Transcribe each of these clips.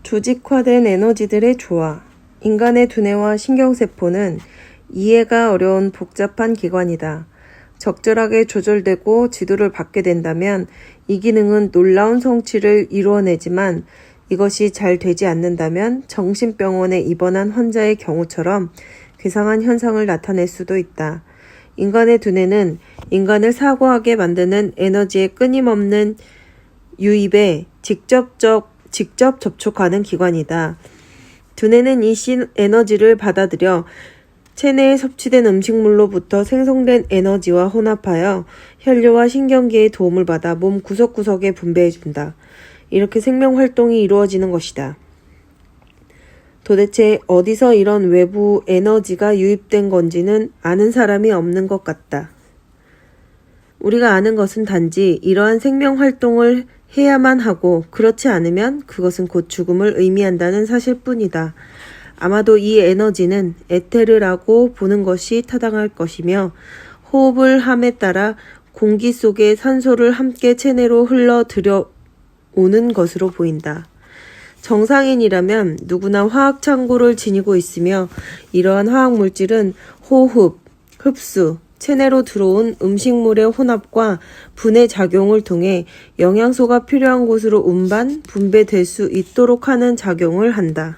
조직화된 에너지들의 조화. 인간의 두뇌와 신경세포는 이해가 어려운 복잡한 기관이다. 적절하게 조절되고 지도를 받게 된다면 이 기능은 놀라운 성취를 이루어내지만 이것이 잘 되지 않는다면 정신병원에 입원한 환자의 경우처럼 괴상한 현상을 나타낼 수도 있다. 인간의 두뇌는 인간을 사고하게 만드는 에너지의 끊임없는 유입에 직접 접촉하는 기관이다. 두뇌는 이 에너지를 받아들여 체내에 섭취된 음식물로부터 생성된 에너지와 혼합하여 혈류와 신경계의 도움을 받아 몸 구석구석에 분배해준다. 이렇게 생명활동이 이루어지는 것이다. 도대체 어디서 이런 외부 에너지가 유입된 건지는 아는 사람이 없는 것 같다. 우리가 아는 것은 단지 이러한 생명활동을 해야만 하고 그렇지 않으면 그것은 곧 죽음을 의미한다는 사실뿐이다. 아마도 이 에너지는 에테르라고 보는 것이 타당할 것이며 호흡을 함에 따라 공기 속에 산소를 함께 체내로 흘러 들여오는 것으로 보인다. 정상인이라면 누구나 화학 창고를 지니고 있으며 이러한 화학 물질은 호흡, 흡수, 체내로 들어온 음식물의 혼합과 분해 작용을 통해 영양소가 필요한 곳으로 운반, 분배될 수 있도록 하는 작용을 한다.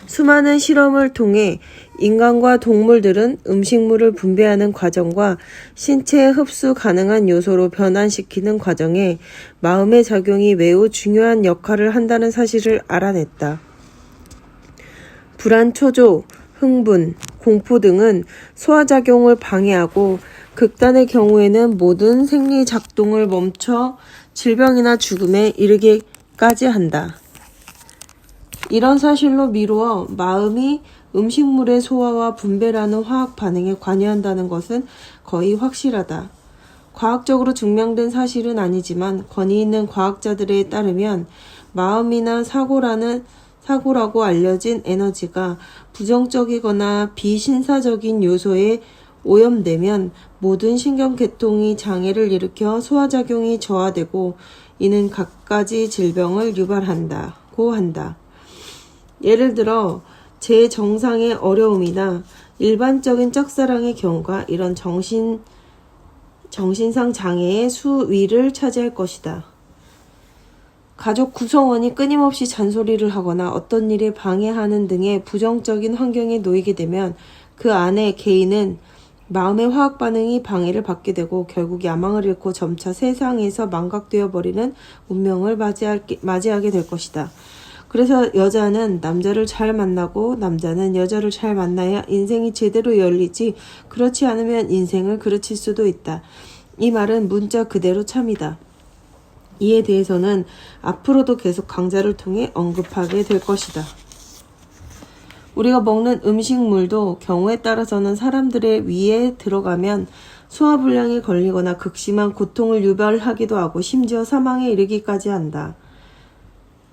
수많은 실험을 통해 인간과 동물들은 음식물을 분배하는 과정과 신체에 흡수 가능한 요소로 변환시키는 과정에 마음의 작용이 매우 중요한 역할을 한다는 사실을 알아냈다. 불안, 초조, 흥분, 공포 등은 소화작용을 방해하고 극단의 경우에는 모든 생리 작동을 멈춰 질병이나 죽음에 이르게까지 한다. 이런 사실로 미루어 마음이 음식물의 소화와 분배라는 화학 반응에 관여한다는 것은 거의 확실하다. 과학적으로 증명된 사실은 아니지만 권위 있는 과학자들에 따르면 마음이나 사고라고 알려진 에너지가 부정적이거나 비신사적인 요소에 오염되면 모든 신경계통이 장애를 일으켜 소화작용이 저하되고 이는 갖가지 질병을 유발한다고 한다. 예를 들어 제정상의 어려움이나 일반적인 짝사랑의 경우가 이런 정신상 장애의 수위를 차지할 것이다. 가족 구성원이 끊임없이 잔소리를 하거나 어떤 일에 방해하는 등의 부정적인 환경에 놓이게 되면 그 안에 개인은 마음의 화학 반응이 방해를 받게 되고 결국 야망을 잃고 점차 세상에서 망각되어 버리는 운명을 맞이하게 될 것이다. 그래서 여자는 남자를 잘 만나고 남자는 여자를 잘 만나야 인생이 제대로 열리지 그렇지 않으면 인생을 그르칠 수도 있다. 이 말은 문자 그대로 참이다. 이에 대해서는 앞으로도 계속 강좌를 통해 언급하게 될 것이다. 우리가 먹는 음식물도 경우에 따라서는 사람들의 위에 들어가면 소화불량에 걸리거나 극심한 고통을 유발하기도 하고 심지어 사망에 이르기까지 한다.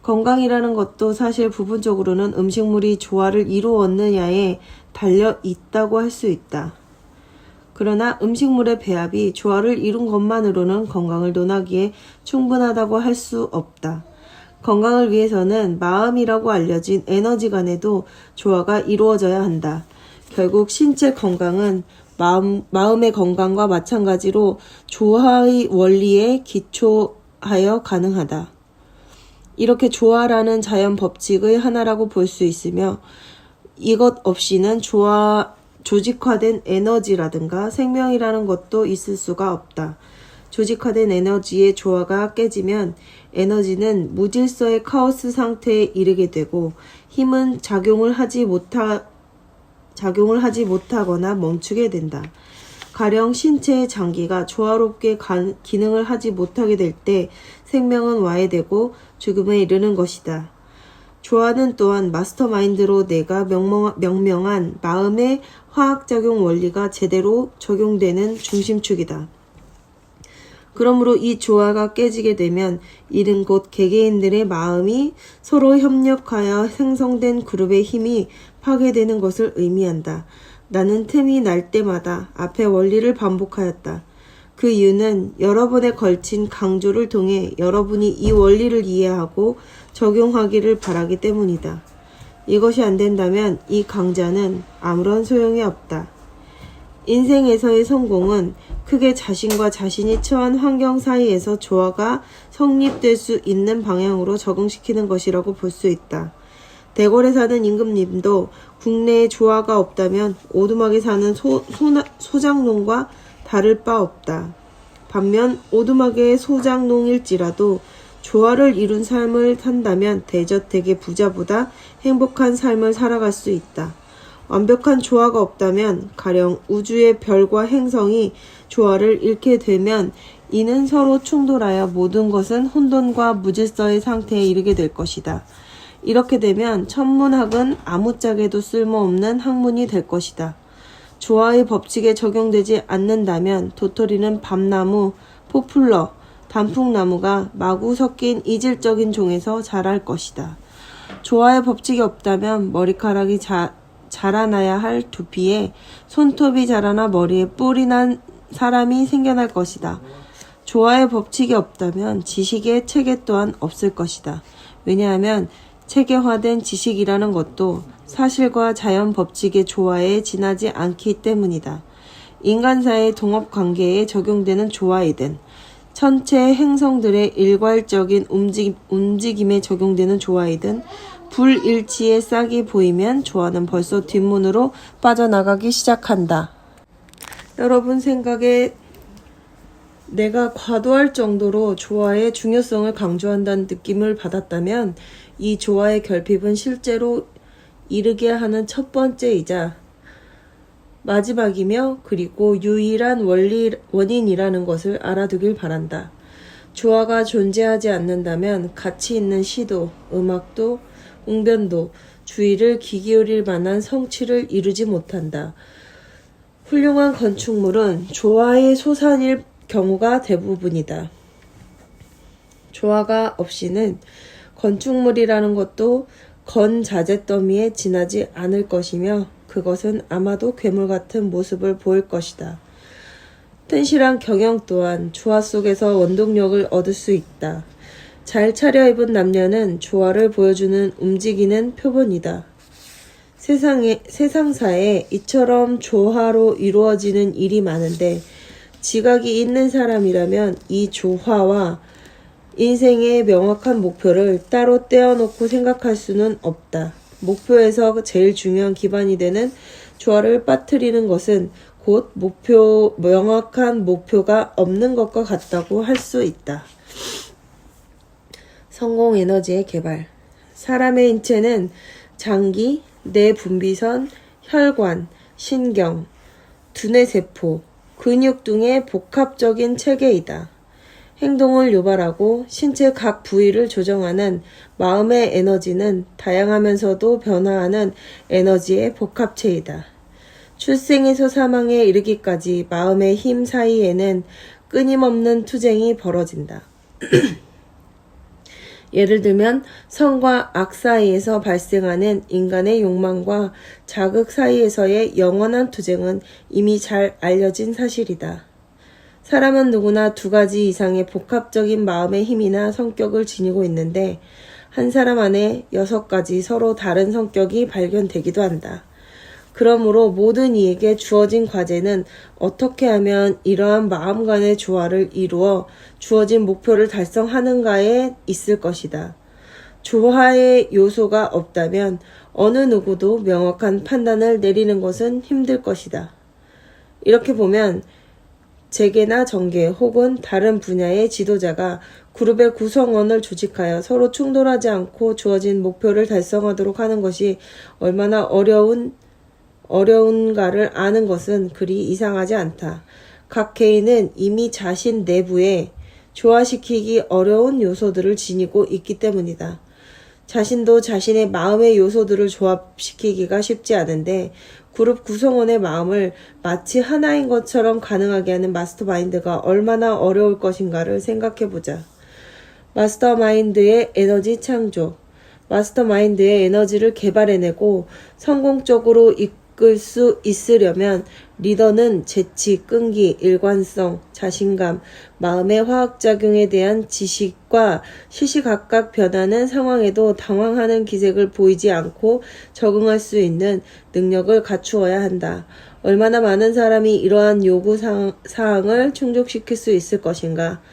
건강이라는 것도 사실 부분적으로는 음식물이 조화를 이루었느냐에 달려 있다고 할 수 있다. 그러나 음식물의 배합이 조화를 이룬 것만으로는 건강을 논하기에 충분하다고 할 수 없다. 건강을 위해서는 마음이라고 알려진 에너지 간에도 조화가 이루어져야 한다. 결국 신체 건강은 마음의 건강과 마찬가지로 조화의 원리에 기초하여 가능하다. 이렇게 조화라는 자연 법칙의 하나라고 볼 수 있으며 이것 없이는 조직화된 에너지라든가 생명이라는 것도 있을 수가 없다. 조직화된 에너지의 조화가 깨지면 에너지는 무질서의 카오스 상태에 이르게 되고 힘은 작용을 하지 못하거나 멈추게 된다. 가령 신체의 장기가 조화롭게 기능을 하지 못하게 될 때 생명은 와해되고 죽음에 이르는 것이다. 조화는 또한 마스터마인드로 내가 명명한 마음의 화학작용 원리가 제대로 적용되는 중심축이다. 그러므로 이 조화가 깨지게 되면 이는 곧 개개인들의 마음이 서로 협력하여 생성된 그룹의 힘이 파괴되는 것을 의미한다. 나는 틈이 날 때마다 앞의 원리를 반복하였다. 그 이유는 여러 번에 걸친 강조를 통해 여러분이 이 원리를 이해하고 적용하기를 바라기 때문이다. 이것이 안 된다면 이 강좌는 아무런 소용이 없다. 인생에서의 성공은 크게 자신과 자신이 처한 환경 사이에서 조화가 성립될 수 있는 방향으로 적응시키는 것이라고 볼 수 있다. 대궐에 사는 임금님도 국내에 조화가 없다면 오두막에 사는 소장농과 다를 바 없다. 반면 오두막의 소장농일지라도 조화를 이룬 삶을 산다면 대저택의 부자보다 행복한 삶을 살아갈 수 있다. 완벽한 조화가 없다면 가령 우주의 별과 행성이 조화를 잃게 되면 이는 서로 충돌하여 모든 것은 혼돈과 무질서의 상태에 이르게 될 것이다. 이렇게 되면 천문학은 아무짝에도 쓸모없는 학문이 될 것이다. 조화의 법칙에 적용되지 않는다면 도토리는 밤나무, 포플러, 단풍나무가 마구 섞인 이질적인 종에서 자랄 것이다. 조화의 법칙이 없다면 머리카락이 자라나야 할 두피에 손톱이 자라나 머리에 뿔이 난 사람이 생겨날 것이다. 조화의 법칙이 없다면 지식의 체계 또한 없을 것이다. 왜냐하면 체계화된 지식이라는 것도 사실과 자연 법칙의 조화에 지나지 않기 때문이다. 인간사의 동업관계에 적용되는 조화이든 천체 행성들의 일괄적인 움직임에 적용되는 조화이든 불일치의 싹이 보이면 조화는 벌써 뒷문으로 빠져나가기 시작한다. 여러분 생각에 내가 과도할 정도로 조화의 중요성을 강조한다는 느낌을 받았다면 이 조화의 결핍은 실제로 이르게 하는 첫 번째이자 마지막이며 그리고 유일한 원인이라는 것을 알아두길 바란다. 조화가 존재하지 않는다면 가치 있는 시도, 음악도, 웅변도, 주의를 기울일 만한 성취를 이루지 못한다. 훌륭한 건축물은 조화의 소산일 경우가 대부분이다. 조화가 없이는 건축물이라는 것도 건자재 더미에 지나지 않을 것이며 그것은 아마도 괴물 같은 모습을 보일 것이다. 튼실한 경영 또한 조화 속에서 원동력을 얻을 수 있다. 잘 차려입은 남녀는 조화를 보여주는 움직이는 표본이다. 세상사에 이처럼 조화로 이루어지는 일이 많은데 지각이 있는 사람이라면 이 조화와 인생의 명확한 목표를 따로 떼어놓고 생각할 수는 없다. 목표에서 제일 중요한 기반이 되는 조화를 빠뜨리는 것은 곧 명확한 목표가 없는 것과 같다고 할 수 있다. 성공 에너지의 개발. 사람의 인체는 장기, 뇌분비선, 혈관, 신경, 두뇌세포, 근육 등의 복합적인 체계이다. 행동을 유발하고 신체 각 부위를 조정하는 마음의 에너지는 다양하면서도 변화하는 에너지의 복합체이다. 출생에서 사망에 이르기까지 마음의 힘 사이에는 끊임없는 투쟁이 벌어진다. 예를 들면 선과 악 사이에서 발생하는 인간의 욕망과 자극 사이에서의 영원한 투쟁은 이미 잘 알려진 사실이다. 사람은 누구나 두 가지 이상의 복합적인 마음의 힘이나 성격을 지니고 있는데 한 사람 안에 6가지 서로 다른 성격이 발견되기도 한다. 그러므로 모든 이에게 주어진 과제는 어떻게 하면 이러한 마음 간의 조화를 이루어 주어진 목표를 달성하는가에 있을 것이다. 조화의 요소가 없다면 어느 누구도 명확한 판단을 내리는 것은 힘들 것이다. 이렇게 보면 재계나 정계 혹은 다른 분야의 지도자가 그룹의 구성원을 조직하여 서로 충돌하지 않고 주어진 목표를 달성하도록 하는 것이 얼마나 어려운가를 아는 것은 그리 이상하지 않다. 각 개인은 이미 자신 내부에 조화시키기 어려운 요소들을 지니고 있기 때문이다. 자신도 자신의 마음의 요소들을 조합시키기가 쉽지 않은데 그룹 구성원의 마음을 마치 하나인 것처럼 가능하게 하는 마스터마인드가 얼마나 어려울 것인가를 생각해보자. 마스터마인드의 에너지 창조. 마스터마인드의 에너지를 개발해내고 성공적으로 이끌 수 있으려면 리더는 재치, 끈기, 일관성, 자신감, 마음의 화학작용에 대한 지식과 시시각각 변하는 상황에도 당황하는 기색을 보이지 않고 적응할 수 있는 능력을 갖추어야 한다. 얼마나 많은 사람이 이러한 요구 사항을 충족시킬 수 있을 것인가?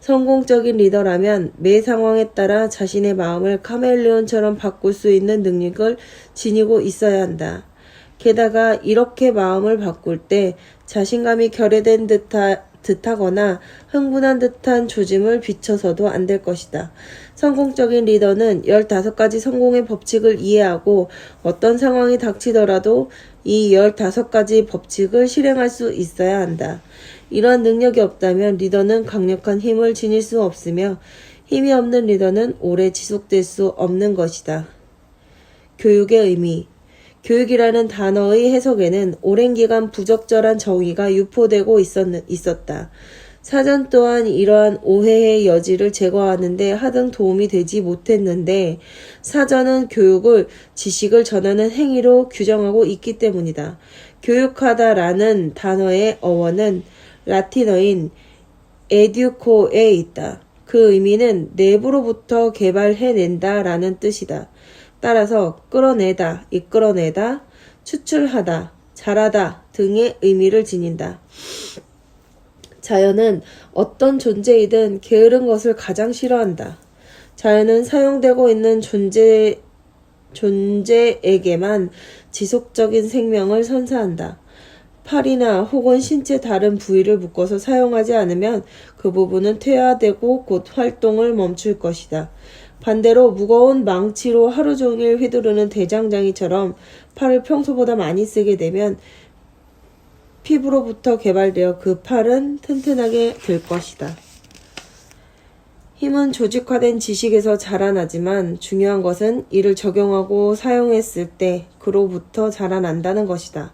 성공적인 리더라면 매 상황에 따라 자신의 마음을 카멜레온처럼 바꿀 수 있는 능력을 지니고 있어야 한다. 게다가 이렇게 마음을 바꿀 때 자신감이 결여된 듯하거나 흥분한 듯한 조짐을 비춰서도 안 될 것이다. 성공적인 리더는 15가지 성공의 법칙을 이해하고 어떤 상황이 닥치더라도 이 15가지 법칙을 실행할 수 있어야 한다. 이러한 능력이 없다면 리더는 강력한 힘을 지닐 수 없으며 힘이 없는 리더는 오래 지속될 수 없는 것이다. 교육의 의미. 교육이라는 단어의 해석에는 오랜 기간 부적절한 정의가 유포되고 있었다. 사전 또한 이러한 오해의 여지를 제거하는 데 하등 도움이 되지 못했는데 사전은 교육을 지식을 전하는 행위로 규정하고 있기 때문이다. 교육하다라는 단어의 어원은 라틴어인 educo에 있다. 그 의미는 내부로부터 개발해낸다 라는 뜻이다. 따라서 끌어내다, 이끌어내다, 추출하다, 잘하다 등의 의미를 지닌다. 자연은 어떤 존재이든 게으른 것을 가장 싫어한다. 자연은 사용되고 있는 존재에게만 지속적인 생명을 선사한다. 팔이나 혹은 신체 다른 부위를 묶어서 사용하지 않으면 그 부분은 퇴화되고 곧 활동을 멈출 것이다. 반대로 무거운 망치로 하루 종일 휘두르는 대장장이처럼 팔을 평소보다 많이 쓰게 되면 피부로부터 개발되어 그 팔은 튼튼하게 될 것이다. 힘은 조직화된 지식에서 자라나지만 중요한 것은 이를 적용하고 사용했을 때 그로부터 자라난다는 것이다.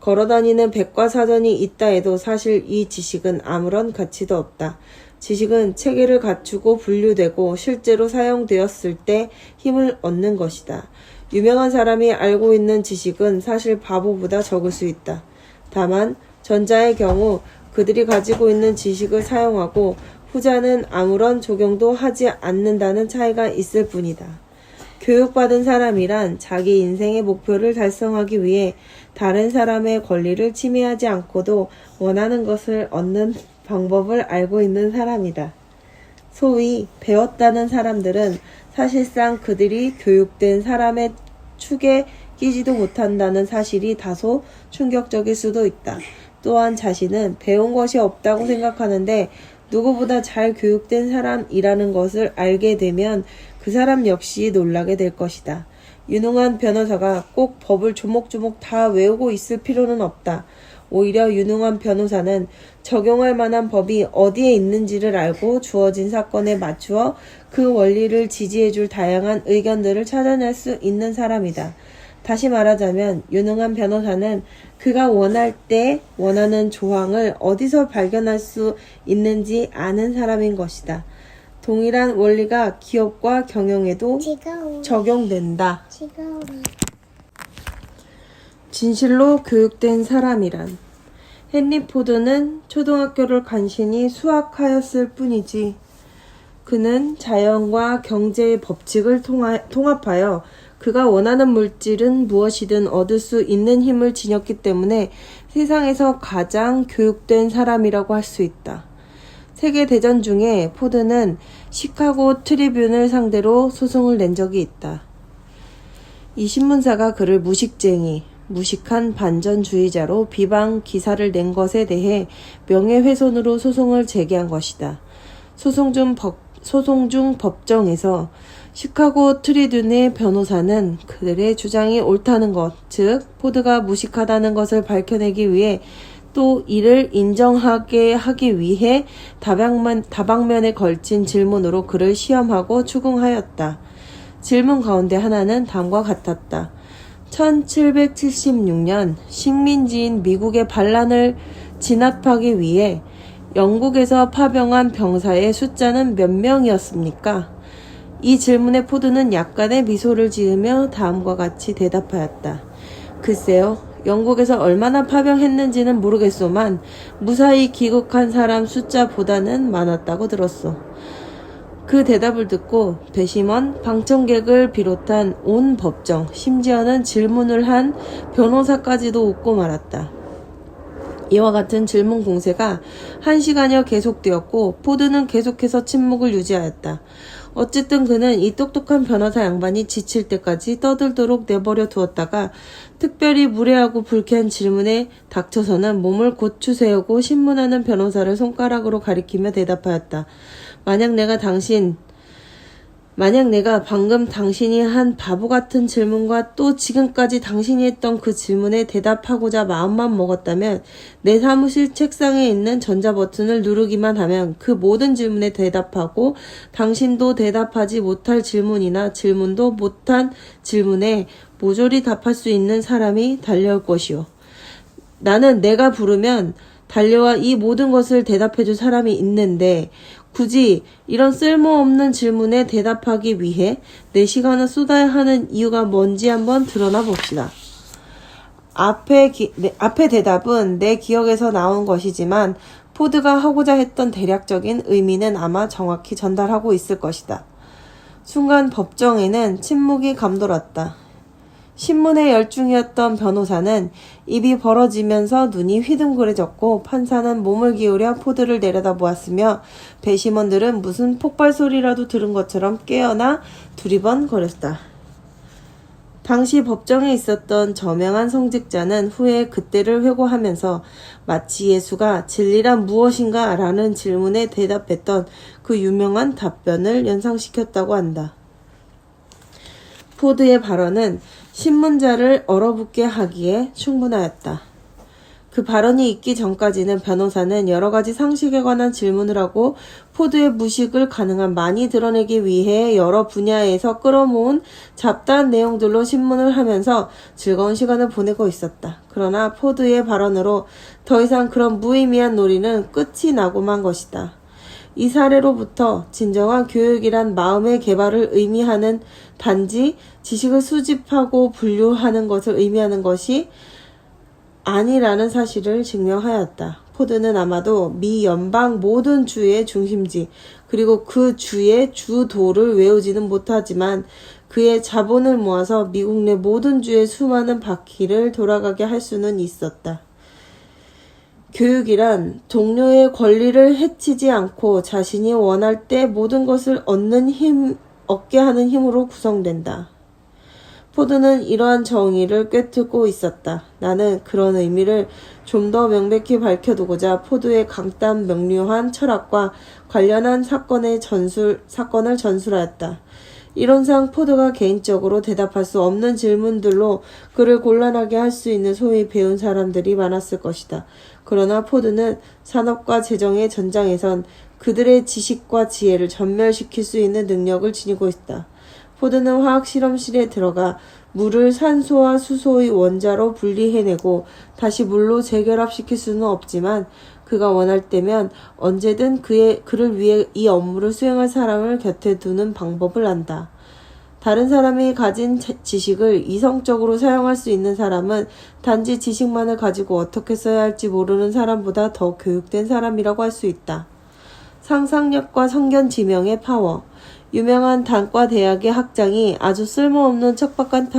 걸어다니는 백과사전이 있다 해도 사실 이 지식은 아무런 가치도 없다. 지식은 체계를 갖추고 분류되고 실제로 사용되었을 때 힘을 얻는 것이다. 유명한 사람이 알고 있는 지식은 사실 바보보다 적을 수 있다. 다만 전자의 경우 그들이 가지고 있는 지식을 사용하고 후자는 아무런 적용도 하지 않는다는 차이가 있을 뿐이다. 교육받은 사람이란 자기 인생의 목표를 달성하기 위해 다른 사람의 권리를 침해하지 않고도 원하는 것을 얻는 방법을 알고 있는 사람이다. 소위 배웠다는 사람들은 사실상 그들이 교육된 사람의 축에 끼지도 못한다는 사실이 다소 충격적일 수도 있다. 또한 자신은 배운 것이 없다고 생각하는데 누구보다 잘 교육된 사람이라는 것을 알게 되면 그 사람 역시 놀라게 될 것이다. 유능한 변호사가 꼭 법을 조목조목 다 외우고 있을 필요는 없다. 오히려 유능한 변호사는 적용할 만한 법이 어디에 있는지를 알고 주어진 사건에 맞추어 그 원리를 지지해줄 다양한 의견들을 찾아낼 수 있는 사람이다. 다시 말하자면 유능한 변호사는 그가 원할 때 원하는 조항을 어디서 발견할 수 있는지 아는 사람인 것이다. 동일한 원리가 기업과 경영에도 적용된다. 진실로 교육된 사람이란 헨리 포드는 초등학교를 간신히 수학하였을 뿐이지 그는 자연과 경제의 법칙을 통합하여 그가 원하는 물질은 무엇이든 얻을 수 있는 힘을 지녔기 때문에 세상에서 가장 교육된 사람이라고 할 수 있다. 세계대전 중에 포드는 시카고 트리뷴을 상대로 소송을 낸 적이 있다. 이 신문사가 그를 무식쟁이, 무식한 반전주의자로 비방 기사를 낸 것에 대해 명예훼손으로 소송을 제기한 것이다. 소송 중 법정에서 시카고 트리뷴의 변호사는 그들의 주장이 옳다는 것, 즉 포드가 무식하다는 것을 밝혀내기 위해 또 이를 인정하게 하기 위해 다방면에 걸친 질문으로 그를 시험하고 추궁하였다. 질문 가운데 하나는 다음과 같았다. 1776년 식민지인 미국의 반란을 진압하기 위해 영국에서 파병한 병사의 숫자는 몇 명이었습니까? 이 질문에 포드는 약간의 미소를 지으며 다음과 같이 대답하였다. 글쎄요, 영국에서 얼마나 파병했는지는 모르겠소만 무사히 귀국한 사람 숫자보다는 많았다고 들었소. 그 대답을 듣고 배심원, 방청객을 비롯한 온 법정, 심지어는 질문을 한 변호사까지도 웃고 말았다. 이와 같은 질문 공세가 1시간여 계속되었고 포드는 계속해서 침묵을 유지하였다. 어쨌든 그는 이 똑똑한 변호사 양반이 지칠 때까지 떠들도록 내버려 두었다가 특별히 무례하고 불쾌한 질문에 닥쳐서는 몸을 고추 세우고 신문하는 변호사를 손가락으로 가리키며 대답하였다. 만약 내가 방금 당신이 한 바보 같은 질문과 또 지금까지 당신이 했던 그 질문에 대답하고자 마음만 먹었다면 내 사무실 책상에 있는 전자 버튼을 누르기만 하면 그 모든 질문에 대답하고 당신도 대답하지 못할 질문이나 질문도 못한 질문에 모조리 답할 수 있는 사람이 달려올 것이오. 나는 내가 부르면 달려와 이 모든 것을 대답해줄 사람이 있는데 굳이 이런 쓸모없는 질문에 대답하기 위해 내 시간을 쏟아야 하는 이유가 뭔지 한번 드러나 봅시다. 앞의 대답은 내 기억에서 나온 것이지만 포드가 하고자 했던 대략적인 의미는 아마 정확히 전달하고 있을 것이다. 순간 법정에는 침묵이 감돌았다. 신문에 열중이었던 변호사는 입이 벌어지면서 눈이 휘둥그레졌고 판사는 몸을 기울여 포드를 내려다보았으며 배심원들은 무슨 폭발 소리라도 들은 것처럼 깨어나 두리번거렸다. 당시 법정에 있었던 저명한 성직자는 후에 그때를 회고하면서 마치 예수가 진리란 무엇인가? 라는 질문에 대답했던 그 유명한 답변을 연상시켰다고 한다. 포드의 발언은 신문자를 얼어붙게 하기에 충분하였다. 그 발언이 있기 전까지는 변호사는 여러 가지 상식에 관한 질문을 하고 포드의 무식을 가능한 많이 드러내기 위해 여러 분야에서 끌어모은 잡다한 내용들로 신문을 하면서 즐거운 시간을 보내고 있었다. 그러나 포드의 발언으로 더 이상 그런 무의미한 놀이는 끝이 나고 만 것이다. 이 사례로부터 진정한 교육이란 마음의 개발을 의미하는 단지 지식을 수집하고 분류하는 것을 의미하는 것이 아니라는 사실을 증명하였다. 포드는 아마도 미 연방 모든 주의 중심지 그리고 그 주의 주도를 외우지는 못하지만 그의 자본을 모아서 미국 내 모든 주의 수많은 바퀴를 돌아가게 할 수는 있었다. 교육이란 동료의 권리를 해치지 않고 자신이 원할 때 모든 것을 얻게 하는 힘으로 구성된다. 포드는 이러한 정의를 꿰뚫고 있었다. 나는 그런 의미를 좀 더 명백히 밝혀두고자 포드의 강단 명료한 철학과 관련한 사건을 전술하였다. 이론상 포드가 개인적으로 대답할 수 없는 질문들로 그를 곤란하게 할 수 있는 소위 배운 사람들이 많았을 것이다. 그러나 포드는 산업과 재정의 전장에선 그들의 지식과 지혜를 전멸시킬 수 있는 능력을 지니고 있다. 포드는 화학실험실에 들어가 물을 산소와 수소의 원자로 분리해내고 다시 물로 재결합시킬 수는 없지만 그가 원할 때면 언제든 그를 위해 이 업무를 수행할 사람을 곁에 두는 방법을 안다. 다른 사람이 가진 지식을 이성적으로 사용할 수 있는 사람은 단지 지식만을 가지고 어떻게 써야 할지 모르는 사람보다 더 교육된 사람이라고 할 수 있다. 상상력과 성견지명의 파워. 유명한 단과 대학의 학장이 아주 쓸모없는 척박한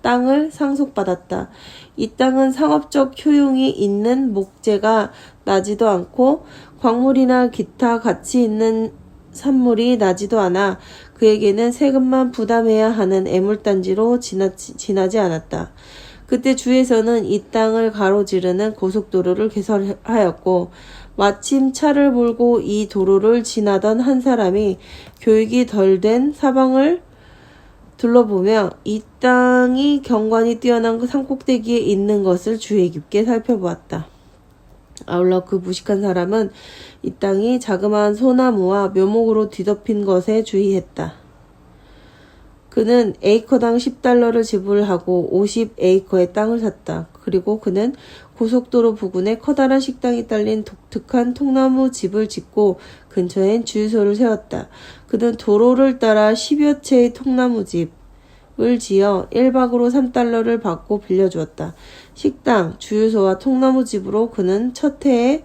땅을 상속받았다. 이 땅은 상업적 효용이 있는 목재가 나지도 않고 광물이나 기타 가치 있는 산물이 나지도 않아 그에게는 세금만 부담해야 하는 애물단지로 지나지 않았다. 그때 주에서는 이 땅을 가로지르는 고속도로를 개설하였고 마침 차를 몰고 이 도로를 지나던 한 사람이 교육이 덜 된 사방을 둘러보며 이 땅이 경관이 뛰어난 그 산꼭대기에 있는 것을 주의 깊게 살펴보았다. 아울러 그 무식한 사람은 이 땅이 자그마한 소나무와 묘목으로 뒤덮인 것에 주의했다. 그는 에이커당 $10를 지불하고 50에이커의 땅을 샀다. 그리고 그는 고속도로 부근에 커다란 식당이 딸린 독특한 통나무 집을 짓고 근처엔 주유소를 세웠다. 그는 도로를 따라 10여 채의 통나무 집, 지어 1박으로 3달러를 받고 빌려주었다. 식당, 주유소와 통나무집으로 그는 첫 해에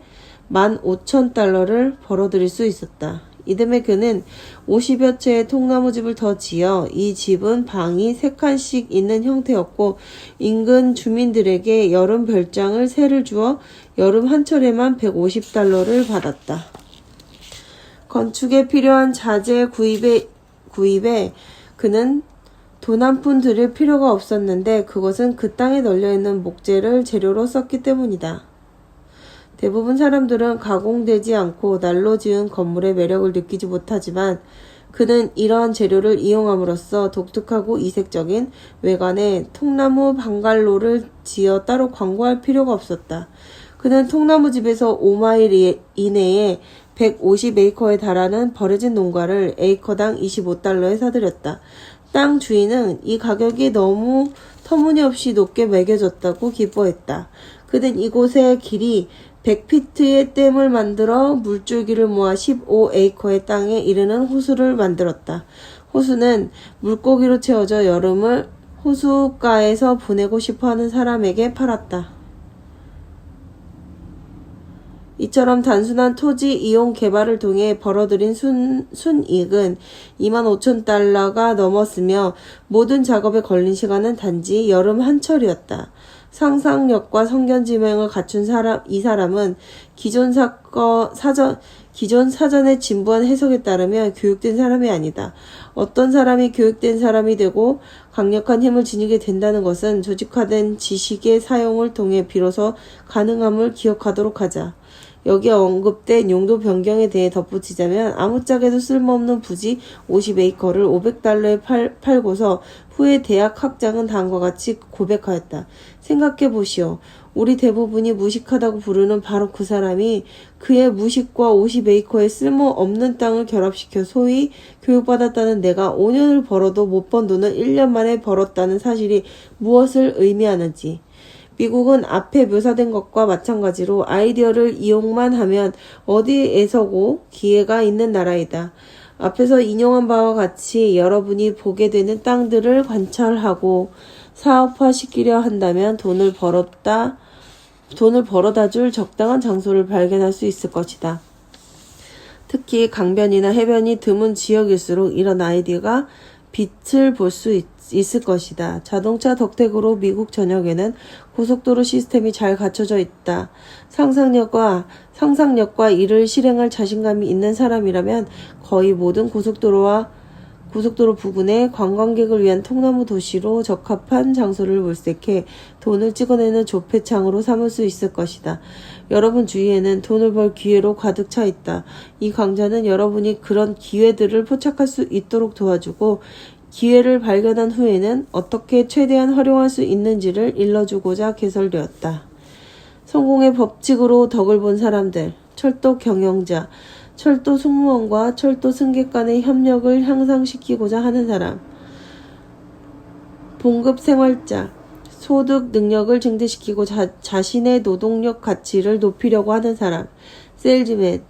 15,000달러를 벌어들일 수 있었다. 이듬해 그는 50여 채의 통나무집을 더 지어 이 집은 방이 3칸씩 있는 형태였고 인근 주민들에게 여름 별장을 세를 주어 여름 한철에만 150달러를 받았다. 건축에 필요한 자재 구입에 그는 돈 한 푼 들일 필요가 없었는데 그것은 그 땅에 널려있는 목재를 재료로 썼기 때문이다. 대부분 사람들은 가공되지 않고 날로 지은 건물의 매력을 느끼지 못하지만 그는 이러한 재료를 이용함으로써 독특하고 이색적인 외관의 통나무 방갈로를 지어 따로 광고할 필요가 없었다. 그는 통나무집에서 5마일 이내에 150에이커에 달하는 버려진 농가를 에이커당 25달러에 사들였다. 땅 주인은 이 가격이 너무 터무니없이 높게 매겨졌다고 기뻐했다. 그는 이곳의 길이 100피트의 댐을 만들어 물줄기를 모아 15에이커의 땅에 이르는 호수를 만들었다. 호수는 물고기로 채워져 여름을 호수가에서 보내고 싶어하는 사람에게 팔았다. 이처럼 단순한 토지 이용 개발을 통해 벌어들인 순이익은 25,000달러가 넘었으며 모든 작업에 걸린 시간은 단지 여름 한철이었다. 상상력과 성견지명을 갖춘 이 사람은 기존 사전에 진부한 해석에 따르면 교육된 사람이 아니다. 어떤 사람이 교육된 사람이 되고 강력한 힘을 지니게 된다는 것은 조직화된 지식의 사용을 통해 비로소 가능함을 기억하도록 하자. 여기에 언급된 용도 변경에 대해 덧붙이자면 아무짝에도 쓸모없는 부지 50에이커를 500달러에 팔고서 후에 대학 학장은 다음과 같이 고백하였다. 생각해 보시오. 우리 대부분이 무식하다고 부르는 바로 그 사람이 그의 무식과 50에이커의 쓸모없는 땅을 결합시켜 소위 교육받았다는 내가 5년을 벌어도 못 번 돈을 1년 만에 벌었다는 사실이 무엇을 의미하는지. 미국은 앞에 묘사된 것과 마찬가지로 아이디어를 이용만 하면 어디에서고 기회가 있는 나라이다. 앞에서 인용한 바와 같이 여러분이 보게 되는 땅들을 관찰하고 사업화시키려 한다면 돈을 벌어다 줄 적당한 장소를 발견할 수 있을 것이다. 특히 강변이나 해변이 드문 지역일수록 이런 아이디어가 빛을 볼 수 있을 것이다. 자동차 덕택으로 미국 전역에는 고속도로 시스템이 잘 갖춰져 있다. 상상력과 이를 실행할 자신감이 있는 사람이라면 거의 모든 고속도로 부근에 관광객을 위한 통나무 도시로 적합한 장소를 물색해 돈을 찍어내는 조폐창으로 삼을 수 있을 것이다. 여러분 주위에는 돈을 벌 기회로 가득 차 있다. 이 강좌는 여러분이 그런 기회들을 포착할 수 있도록 도와주고 기회를 발견한 후에는 어떻게 최대한 활용할 수 있는지를 일러주고자 개설되었다. 성공의 법칙으로 덕을 본 사람들, 철도 경영자, 철도 승무원과 철도 승객 간의 협력을 향상시키고자 하는 사람, 봉급 생활자, 소득 능력을 증대시키고 자신의 노동력 가치를 높이려고 하는 사람, 세일즈맨,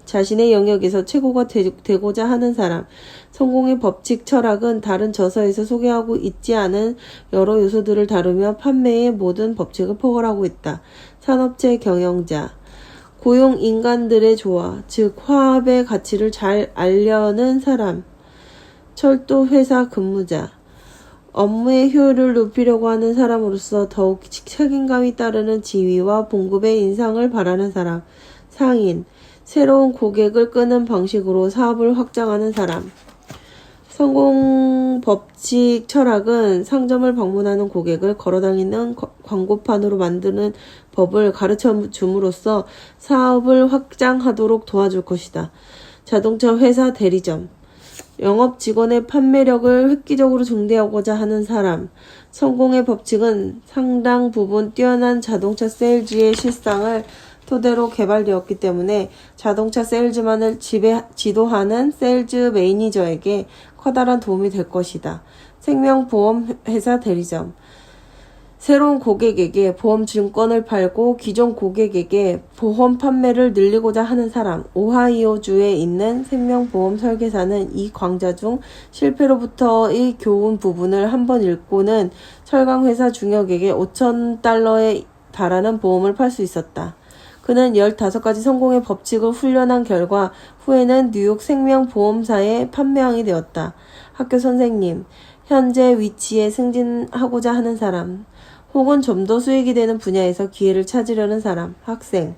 자신의 영역에서 최고가 되고자 하는 사람. 성공의 법칙 철학은 다른 저서에서 소개하고 있지 않은 여러 요소들을 다루며 판매의 모든 법칙을 포괄하고 있다. 산업체 경영자, 고용 인간들의 조화, 즉 화합의 가치를 잘 알려는 사람, 철도 회사 근무자, 업무의 효율을 높이려고 하는 사람으로서 더욱 책임감이 따르는 지위와 봉급의 인상을 바라는 사람, 상인, 새로운 고객을 끄는 방식으로 사업을 확장하는 사람. 성공 법칙 철학은 상점을 방문하는 고객을 걸어다니는 광고판으로 만드는 법을 가르쳐 줌으로써 사업을 확장하도록 도와줄 것이다. 자동차 회사 대리점, 영업 직원의 판매력을 획기적으로 증대하고자 하는 사람. 성공의 법칙은 상당 부분 뛰어난 자동차 세일즈의 실상을 토대로 개발되었기 때문에 자동차 세일즈만을 지도하는 세일즈 매니저에게 커다란 도움이 될 것이다. 생명보험회사 대리점, 새로운 고객에게 보험증권을 팔고 기존 고객에게 보험 판매를 늘리고자 하는 사람. 오하이오주에 있는 생명보험 설계사는 이 강좌 중 실패로부터의 교훈 부분을 한번 읽고는 철강회사 중역에게 $5,000에 달하는 보험을 팔 수 있었다. 그는 15가지 성공의 법칙을 훈련한 결과 후에는 뉴욕 생명보험사의 판매왕이 되었다. 학교 선생님, 현재 위치에 승진하고자 하는 사람, 혹은 좀 더 수익이 되는 분야에서 기회를 찾으려는 사람, 학생,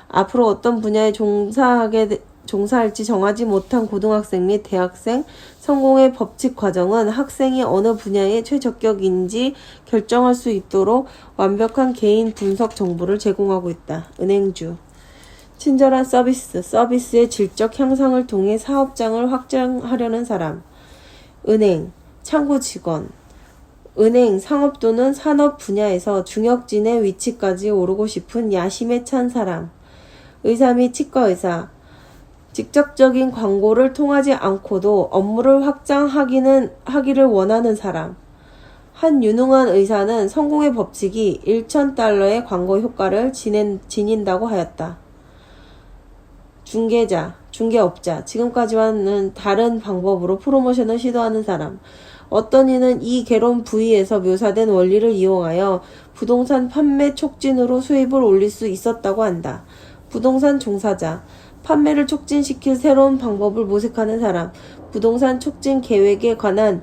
앞으로 어떤 분야에 종사할지 정하지 못한 고등학생 및 대학생, 성공의 법칙 과정은 학생이 어느 분야에 최적격인지 결정할 수 있도록 완벽한 개인 분석 정보를 제공하고 있다. 은행주, 친절한 서비스, 서비스의 질적 향상을 통해 사업장을 확장하려는 사람, 은행, 창구 직원, 은행, 상업 또는 산업 분야에서 중역진의 위치까지 오르고 싶은 야심에 찬 사람, 의사 및 치과의사, 직접적인 광고를 통하지 않고도 업무를 확장하기를 원하는 사람. 한 유능한 의사는 성공의 법칙이 $1,000의 광고 효과를 지닌다고 하였다. 중개업자, 지금까지와는 다른 방법으로 프로모션을 시도하는 사람. 어떤 이는 이 개론 부위에서 묘사된 원리를 이용하여 부동산 판매 촉진으로 수입을 올릴 수 있었다고 한다. 부동산 종사자, 판매를 촉진시킬 새로운 방법을 모색하는 사람. 부동산 촉진 계획에 관한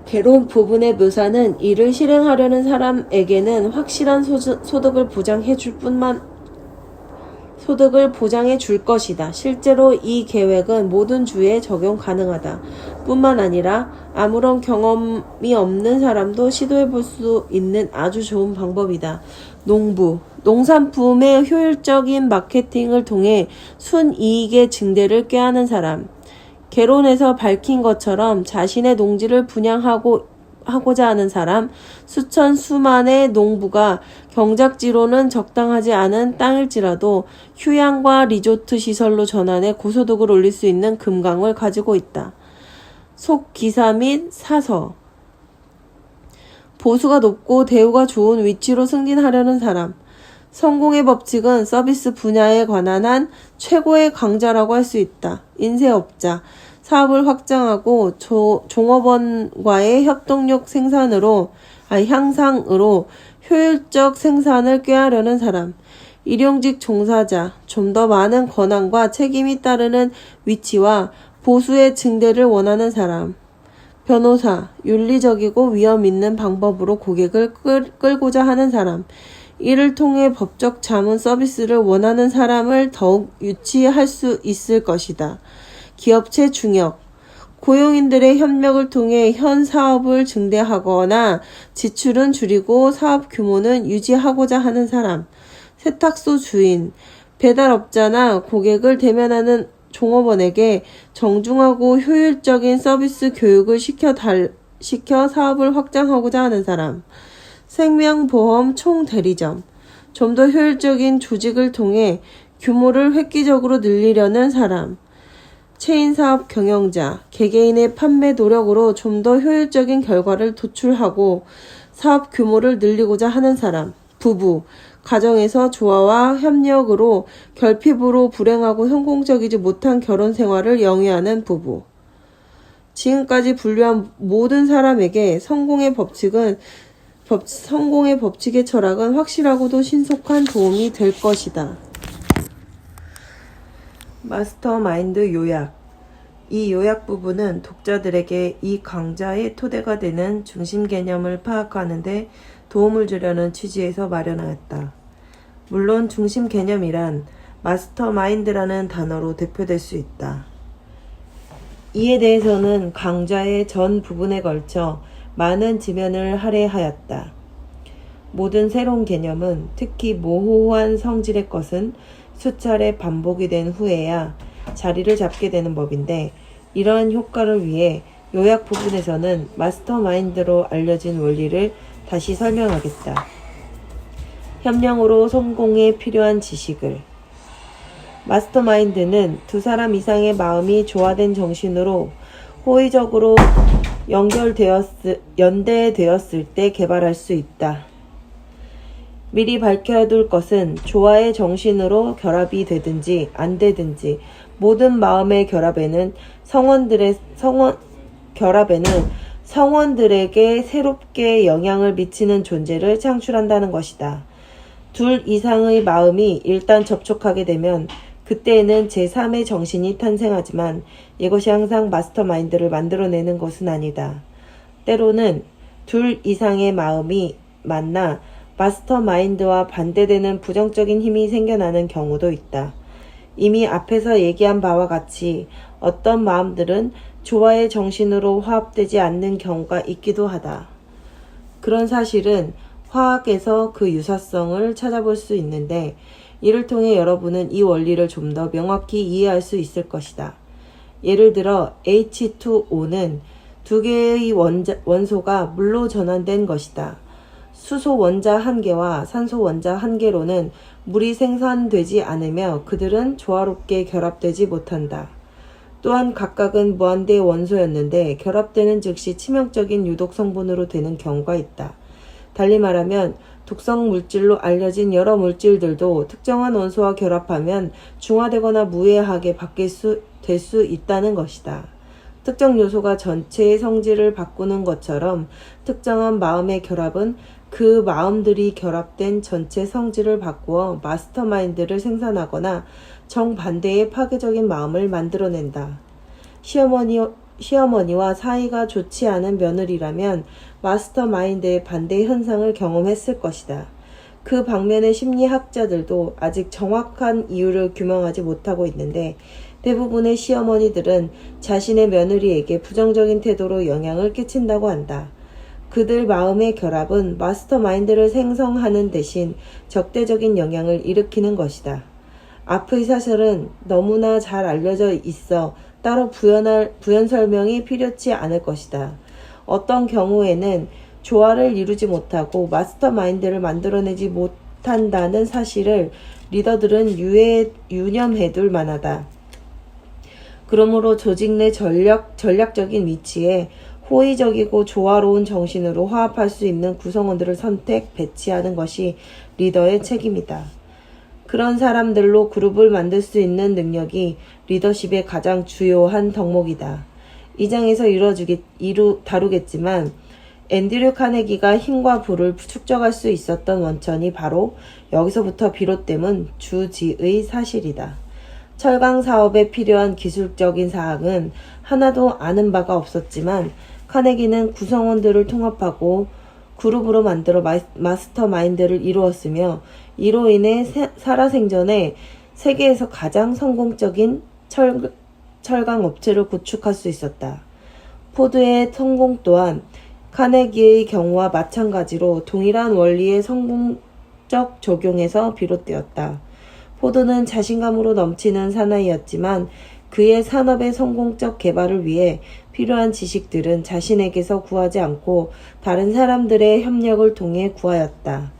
개론 부분의 묘사는 이를 실행하려는 사람에게는 확실한 소득을 보장해 줄 것이다. 실제로 이 계획은 모든 주에 적용 가능하다. 뿐만 아니라 아무런 경험이 없는 사람도 시도해 볼 수 있는 아주 좋은 방법이다. 농산품의 효율적인 마케팅을 통해 순이익의 증대를 꾀하는 사람. 개론에서 밝힌 것처럼 자신의 농지를 분양하고자 하는 사람, 수만의 농부가 경작지로는 적당하지 않은 땅일지라도 휴양과 리조트 시설로 전환해 고소득을 올릴 수 있는 금강을 가지고 있다. 속기사 및 사서, 보수가 높고 대우가 좋은 위치로 승진하려는 사람. 성공의 법칙은 서비스 분야에 관한 한 최고의 강좌라고 할 수 있다. 인쇄업자, 사업을 확장하고 종업원과의 협동력 향상으로 효율적 생산을 꾀하려는 사람. 일용직 종사자, 좀 더 많은 권한과 책임이 따르는 위치와 보수의 증대를 원하는 사람. 변호사, 윤리적이고 위험 있는 방법으로 고객을 끌고자 하는 사람. 이를 통해 법적 자문 서비스를 원하는 사람을 더욱 유치할 수 있을 것이다. 기업체 중역, 고용인들의 협력을 통해 현 사업을 증대하거나 지출은 줄이고 사업 규모는 유지하고자 하는 사람. 세탁소 주인, 배달업자나 고객을 대면하는 종업원에게 정중하고 효율적인 서비스 교육을 시켜 사업을 확장하고자 하는 사람. 생명보험 총대리점, 좀 더 효율적인 조직을 통해 규모를 획기적으로 늘리려는 사람. 체인사업 경영자, 개개인의 판매 노력으로 좀 더 효율적인 결과를 도출하고 사업 규모를 늘리고자 하는 사람. 부부, 가정에서 조화와 협력으로 결핍으로 불행하고 성공적이지 못한 결혼 생활을 영위하는 부부. 지금까지 분류한 모든 사람에게 성공의 법칙의 철학은 확실하고도 신속한 도움이 될 것이다. 마스터마인드 요약. 이 요약 부분은 독자들에게 이 강좌의 토대가 되는 중심 개념을 파악하는 데 도움을 주려는 취지에서 마련하였다. 물론 중심 개념이란 마스터마인드라는 단어로 대표될 수 있다. 이에 대해서는 강좌의 전 부분에 걸쳐 많은 지면을 할애하였다. 모든 새로운 개념은, 특히 모호한 성질의 것은 수차례 반복이 된 후에야 자리를 잡게 되는 법인데, 이러한 효과를 위해 요약 부분에서는 마스터마인드로 알려진 원리를 다시 설명하겠다. 협력으로 성공에 필요한 지식을. 마스터마인드는 두 사람 이상의 마음이 조화된 정신으로 호의적으로 연대되었을 때 개발할 수 있다. 미리 밝혀둘 것은 조화의 정신으로 결합이 되든지 안 되든지 모든 마음의 성원들에게 새롭게 영향을 미치는 존재를 창출한다는 것이다. 둘 이상의 마음이 일단 접촉하게 되면 그때에는 제3의 정신이 탄생하지만 이것이 항상 마스터마인드를 만들어내는 것은 아니다. 때로는 둘 이상의 마음이 만나 마스터마인드와 반대되는 부정적인 힘이 생겨나는 경우도 있다. 이미 앞에서 얘기한 바와 같이 어떤 마음들은 조화의 정신으로 화합되지 않는 경우가 있기도 하다. 그런 사실은 화학에서 그 유사성을 찾아볼 수 있는데 이를 통해 여러분은 이 원리를 좀 더 명확히 이해할 수 있을 것이다. 예를 들어 H2O는 두 개의 원소가 물로 전환된 것이다. 수소 원자 1개와 산소 원자 1개로는 물이 생산되지 않으며 그들은 조화롭게 결합되지 못한다. 또한 각각은 무한대의 원소였는데 결합되는 즉시 치명적인 유독 성분으로 되는 경우가 있다. 달리 말하면 독성 물질로 알려진 여러 물질들도 특정한 원소와 결합하면 중화되거나 무해하게 될 수 있다는 것이다. 특정 요소가 전체의 성질을 바꾸는 것처럼 특정한 마음의 결합은 그 마음들이 결합된 전체 성질을 바꾸어 마스터마인드를 생산하거나 정반대의 파괴적인 마음을 만들어낸다. 시어머니와 사이가 좋지 않은 며느리라면 마스터마인드의 반대 현상을 경험했을 것이다. 그 방면의 심리학자들도 아직 정확한 이유를 규명하지 못하고 있는데 대부분의 시어머니들은 자신의 며느리에게 부정적인 태도로 영향을 끼친다고 한다. 그들 마음의 결합은 마스터마인드를 생성하는 대신 적대적인 영향을 일으키는 것이다. 앞의 사실은 너무나 잘 알려져 있어 따로 부연 설명이 필요치 않을 것이다. 어떤 경우에는 조화를 이루지 못하고 마스터마인드를 만들어내지 못한다는 사실을 리더들은 유념해둘 만하다. 그러므로 조직 내 전략적인 위치에 호의적이고 조화로운 정신으로 화합할 수 있는 구성원들을 배치하는 것이 리더의 책임이다. 그런 사람들로 그룹을 만들 수 있는 능력이 리더십의 가장 주요한 덕목이다. 이 장에서 다루겠지만 앤드류 카네기가 힘과 부를 축적할 수 있었던 원천이 바로 여기서부터 비롯됨은 주지의 사실이다. 철강 사업에 필요한 기술적인 사항은 하나도 아는 바가 없었지만 카네기는 구성원들을 통합하고 그룹으로 만들어 마스터마인드를 이루었으며 이로 인해 살아생전에 세계에서 가장 성공적인 철강 업체를 구축할 수 있었다. 포드의 성공 또한 카네기의 경우와 마찬가지로 동일한 원리의 성공적 적용에서 비롯되었다. 포드는 자신감으로 넘치는 사나이였지만 그의 산업의 성공적 개발을 위해 필요한 지식들은 자신에게서 구하지 않고 다른 사람들의 협력을 통해 구하였다.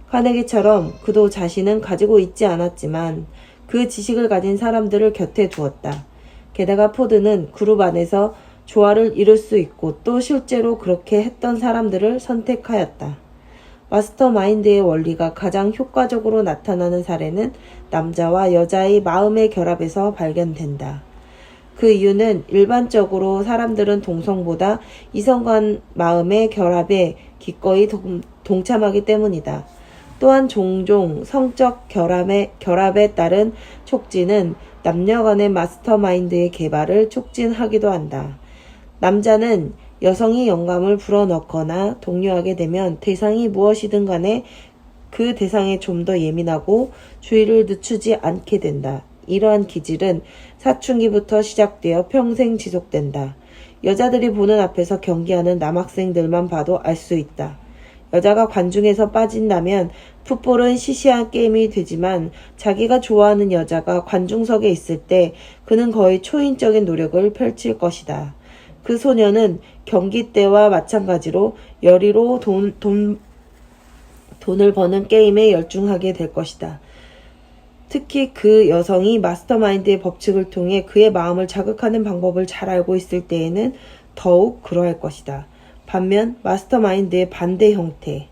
카네기처럼 그도 자신은 가지고 있지 않았지만 그 지식을 가진 사람들을 곁에 두었다. 게다가 포드는 그룹 안에서 조화를 이룰 수 있고 또 실제로 그렇게 했던 사람들을 선택하였다. 마스터마인드의 원리가 가장 효과적으로 나타나는 사례는 남자와 여자의 마음의 결합에서 발견된다. 그 이유는 일반적으로 사람들은 동성보다 이성 간 마음의 결합에 기꺼이 동참하기 때문이다. 또한 종종 성적 결합에 따른 촉진은 남녀 간의 마스터마인드의 개발을 촉진하기도 한다. 남자는 여성이 영감을 불어넣거나 독려하게 되면 대상이 무엇이든 간에 그 대상에 좀 더 예민하고 주의를 늦추지 않게 된다. 이러한 기질은 사춘기부터 시작되어 평생 지속된다. 여자들이 보는 앞에서 경기하는 남학생들만 봐도 알 수 있다. 여자가 관중에서 빠진다면 풋볼은 시시한 게임이 되지만 자기가 좋아하는 여자가 관중석에 있을 때 그는 거의 초인적인 노력을 펼칠 것이다. 그 소녀는 경기 때와 마찬가지로 열의로 돈을 버는 게임에 열중하게 될 것이다. 특히 그 여성이 마스터마인드의 법칙을 통해 그의 마음을 자극하는 방법을 잘 알고 있을 때에는 더욱 그러할 것이다. 반면 마스터마인드의 반대 형태,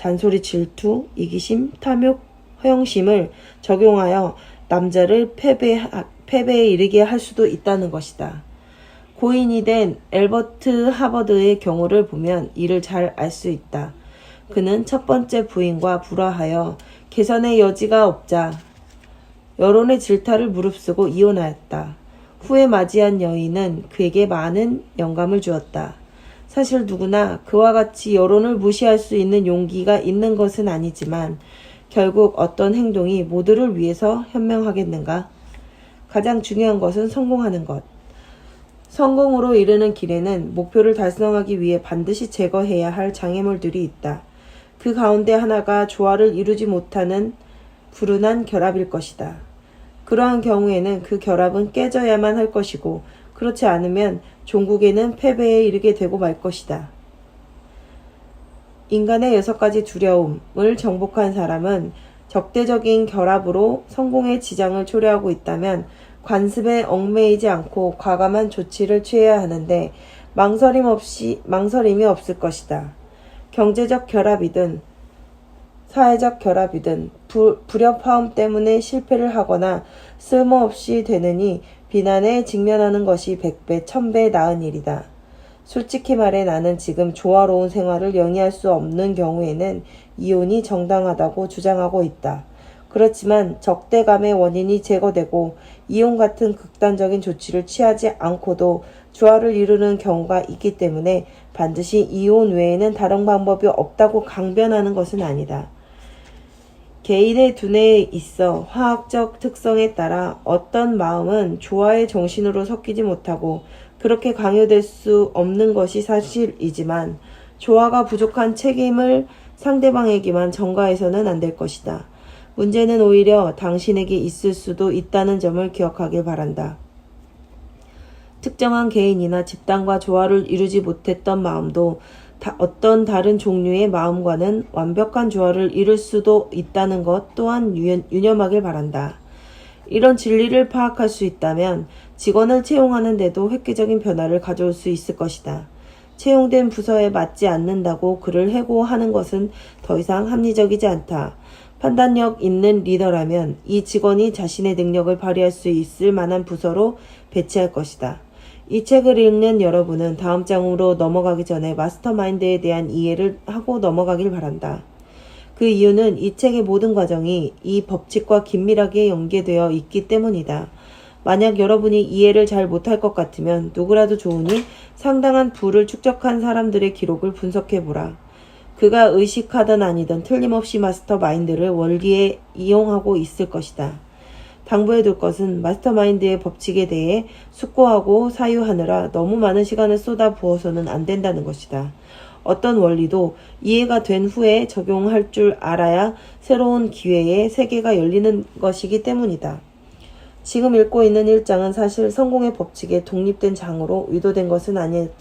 잔소리, 질투, 이기심, 탐욕, 허영심을 적용하여 남자를 패배에 이르게 할 수도 있다는 것이다. 고인이 된 엘버트 하버드의 경우를 보면 이를 잘 알 수 있다. 그는 첫 번째 부인과 불화하여 개선의 여지가 없자 여론의 질타를 무릅쓰고 이혼하였다. 후에 맞이한 여인은 그에게 많은 영감을 주었다. 사실 누구나 그와 같이 여론을 무시할 수 있는 용기가 있는 것은 아니지만 결국 어떤 행동이 모두를 위해서 현명하겠는가? 가장 중요한 것은 성공하는 것. 성공으로 이르는 길에는 목표를 달성하기 위해 반드시 제거해야 할 장애물들이 있다. 그 가운데 하나가 조화를 이루지 못하는 불운한 결합일 것이다. 그러한 경우에는 그 결합은 깨져야만 할 것이고 그렇지 않으면 종국에는 패배에 이르게 되고 말 것이다. 인간의 6가지 두려움을 정복한 사람은 적대적인 결합으로 성공에 지장을 초래하고 있다면 관습에 얽매이지 않고 과감한 조치를 취해야 하는데 망설임이 없을 것이다. 경제적 결합이든 사회적 결합이든 불협화음 때문에 실패를 하거나 쓸모없이 되느니 비난에 직면하는 것이 100배, 1000배 나은 일이다. 솔직히 말해 나는 지금 조화로운 생활을 영위할 수 없는 경우에는 이혼이 정당하다고 주장하고 있다. 그렇지만 적대감의 원인이 제거되고 이혼 같은 극단적인 조치를 취하지 않고도 조화를 이루는 경우가 있기 때문에 반드시 이혼 외에는 다른 방법이 없다고 강변하는 것은 아니다. 개인의 두뇌에 있어 화학적 특성에 따라 어떤 마음은 조화의 정신으로 섞이지 못하고 그렇게 강요될 수 없는 것이 사실이지만 조화가 부족한 책임을 상대방에게만 전가해서는 안 될 것이다. 문제는 오히려 당신에게 있을 수도 있다는 점을 기억하길 바란다. 특정한 개인이나 집단과 조화를 이루지 못했던 마음도 어떤 다른 종류의 마음과는 완벽한 조화를 이룰 수도 있다는 것 또한 유념하길 바란다. 이런 진리를 파악할 수 있다면 직원을 채용하는 데도 획기적인 변화를 가져올 수 있을 것이다. 채용된 부서에 맞지 않는다고 그를 해고하는 것은 더 이상 합리적이지 않다. 판단력 있는 리더라면 이 직원이 자신의 능력을 발휘할 수 있을 만한 부서로 배치할 것이다. 이 책을 읽는 여러분은 다음 장으로 넘어가기 전에 마스터마인드에 대한 이해를 하고 넘어가길 바란다. 그 이유는 이 책의 모든 과정이 이 법칙과 긴밀하게 연계되어 있기 때문이다. 만약 여러분이 이해를 잘 못할 것 같으면 누구라도 좋으니 상당한 부를 축적한 사람들의 기록을 분석해보라. 그가 의식하든 아니든 틀림없이 마스터마인드를 원리에 이용하고 있을 것이다. 당부해둘 것은 마스터마인드의 법칙에 대해 숙고하고 사유하느라 너무 많은 시간을 쏟아 부어서는 안 된다는 것이다. 어떤 원리도 이해가 된 후에 적용할 줄 알아야 새로운 기회의 세계가 열리는 것이기 때문이다. 지금 읽고 있는 1장은 사실 성공의 법칙에 독립된 장으로 의도된 것은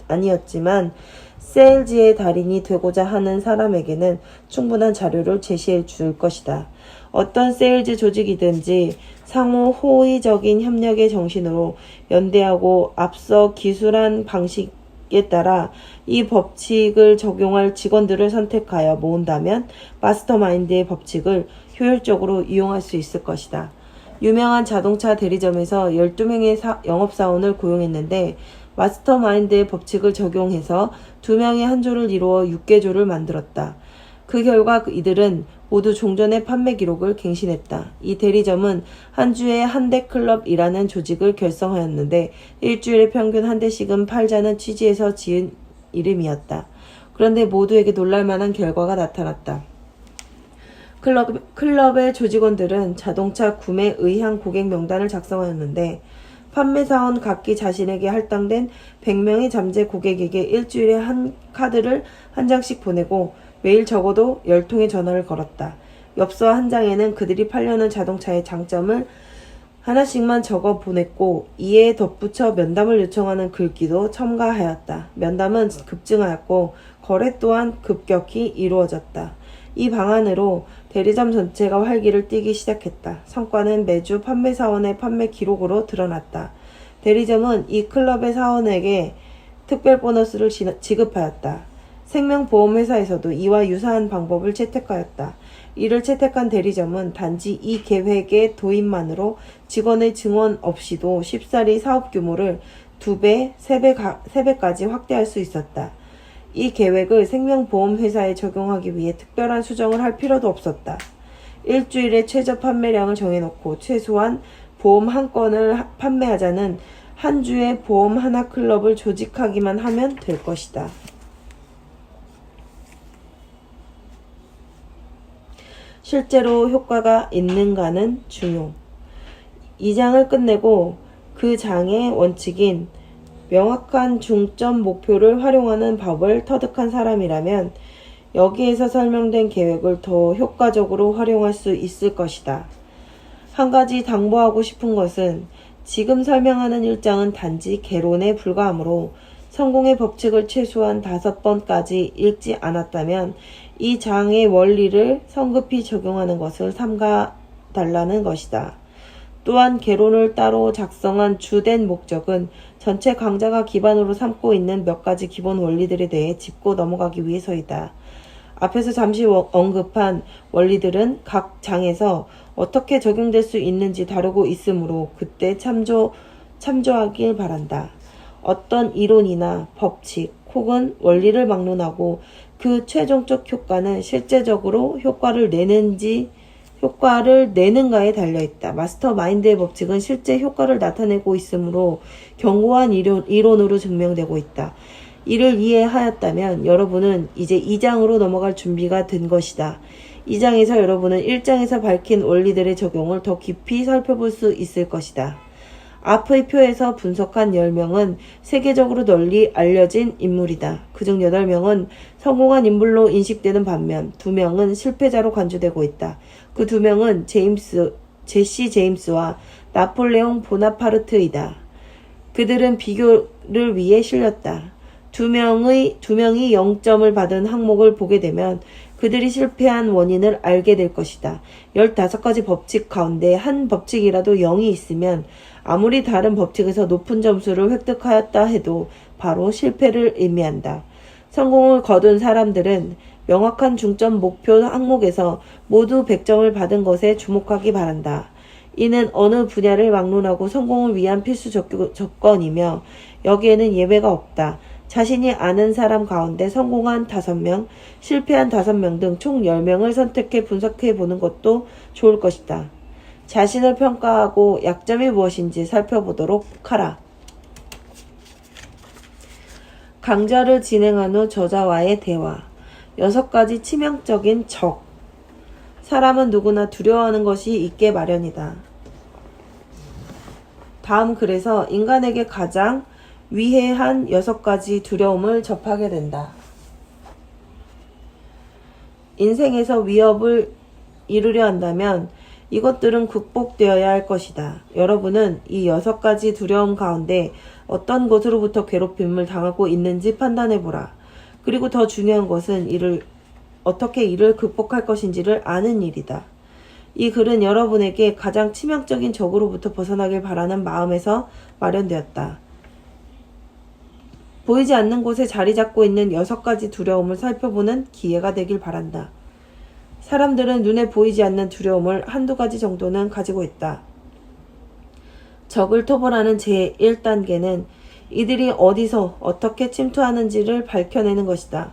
아니었지만 세일즈의 달인이 되고자 하는 사람에게는 충분한 자료를 제시해 줄 것이다. 어떤 세일즈 조직이든지 상호 호의적인 협력의 정신으로 연대하고 앞서 기술한 방식에 따라 이 법칙을 적용할 직원들을 선택하여 모은다면 마스터마인드의 법칙을 효율적으로 이용할 수 있을 것이다. 유명한 자동차 대리점에서 12명의 영업사원을 고용했는데 마스터마인드의 법칙을 적용해서 2명이 한 조를 이루어 6개조를 만들었다. 그 결과 이들은 모두 종전의 판매 기록을 갱신했다. 이 대리점은 한 주에 한 대 클럽이라는 조직을 결성하였는데 일주일에 평균 한 대씩은 팔자는 취지에서 지은 이름이었다. 그런데 모두에게 놀랄만한 결과가 나타났다. 클럽의 조직원들은 자동차 구매 의향 고객 명단을 작성하였는데 판매사원 각기 자신에게 할당된 100명의 잠재 고객에게 일주일에 한 카드를 한 장씩 보내고 매일 적어도 10통의 전화를 걸었다. 엽서 한 장에는 그들이 팔려는 자동차의 장점을 하나씩만 적어 보냈고 이에 덧붙여 면담을 요청하는 글귀도 첨가하였다. 면담은 급증하였고 거래 또한 급격히 이루어졌다. 이 방안으로 대리점 전체가 활기를 띠기 시작했다. 성과는 매주 판매사원의 판매 기록으로 드러났다. 대리점은 이 클럽의 사원에게 특별 보너스를 지급하였다. 생명보험회사에서도 이와 유사한 방법을 채택하였다. 이를 채택한 대리점은 단지 이 계획의 도입만으로 직원의 증언 없이도 쉽사리 사업 규모를 2배, 3배까지 확대할 수 있었다. 이 계획을 생명보험회사에 적용하기 위해 특별한 수정을 할 필요도 없었다. 일주일에 최저 판매량을 정해놓고 최소한 보험 한 건을 판매하자는 한 주의 보험 하나 클럽을 조직하기만 하면 될 것이다. 실제로 효과가 있는가는 중요. 이 장을 끝내고 그 장의 원칙인 명확한 중점 목표를 활용하는 법을 터득한 사람이라면 여기에서 설명된 계획을 더 효과적으로 활용할 수 있을 것이다. 한 가지 당부하고 싶은 것은 지금 설명하는 일장은 단지 개론에 불과하므로 성공의 법칙을 최소한 5번까지 읽지 않았다면 이 장의 원리를 성급히 적용하는 것을 삼가달라는 것이다. 또한 개론을 따로 작성한 주된 목적은 전체 강좌가 기반으로 삼고 있는 몇 가지 기본 원리들에 대해 짚고 넘어가기 위해서이다. 앞에서 잠시 언급한 원리들은 각 장에서 어떻게 적용될 수 있는지 다루고 있으므로 그때 참조하길 바란다. 어떤 이론이나 법칙 혹은 원리를 막론하고 그 최종적 효과는 실제적으로 효과를 내는가에 달려있다. 마스터 마인드의 법칙은 실제 효과를 나타내고 있으므로 견고한 이론으로 증명되고 있다. 이를 이해하였다면 여러분은 이제 2장으로 넘어갈 준비가 된 것이다. 2장에서 여러분은 1장에서 밝힌 원리들의 적용을 더 깊이 살펴볼 수 있을 것이다. 앞의 표에서 분석한 10명은 세계적으로 널리 알려진 인물이다. 그중 8명은 성공한 인물로 인식되는 반면 2명은 실패자로 간주되고 있다. 그 2명은 제시 제임스와 나폴레옹 보나파르트이다. 그들은 비교를 위해 실렸다. 두 명이 0점을 받은 항목을 보게 되면 그들이 실패한 원인을 알게 될 것이다. 15가지 법칙 가운데 한 법칙이라도 0이 있으면 아무리 다른 법칙에서 높은 점수를 획득하였다 해도 바로 실패를 의미한다. 성공을 거둔 사람들은 명확한 중점 목표 항목에서 모두 100점을 받은 것에 주목하기 바란다. 이는 어느 분야를 막론하고 성공을 위한 필수 조건이며 여기에는 예외가 없다. 자신이 아는 사람 가운데 성공한 5명, 실패한 5명 등 총 10명을 선택해 분석해 보는 것도 좋을 것이다. 자신을 평가하고 약점이 무엇인지 살펴보도록 하라. 강좌를 진행한 후 저자와의 대화. 6가지 치명적인 적. 사람은 누구나 두려워하는 것이 있게 마련이다. 다음 글에서 인간에게 가장 위해한 6가지 두려움을 접하게 된다. 인생에서 위협을 이루려 한다면 이것들은 극복되어야 할 것이다. 여러분은 이 6가지 두려움 가운데 어떤 것으로부터 괴롭힘을 당하고 있는지 판단해보라. 그리고 더 중요한 것은 어떻게 이를 극복할 것인지를 아는 일이다. 이 글은 여러분에게 가장 치명적인 적으로부터 벗어나길 바라는 마음에서 마련되었다. 보이지 않는 곳에 자리 잡고 있는 6가지 두려움을 살펴보는 기회가 되길 바란다. 사람들은 눈에 보이지 않는 두려움을 1~2가지 정도는 가지고 있다. 적을 토벌하는 제1단계는 이들이 어디서 어떻게 침투하는지를 밝혀내는 것이다.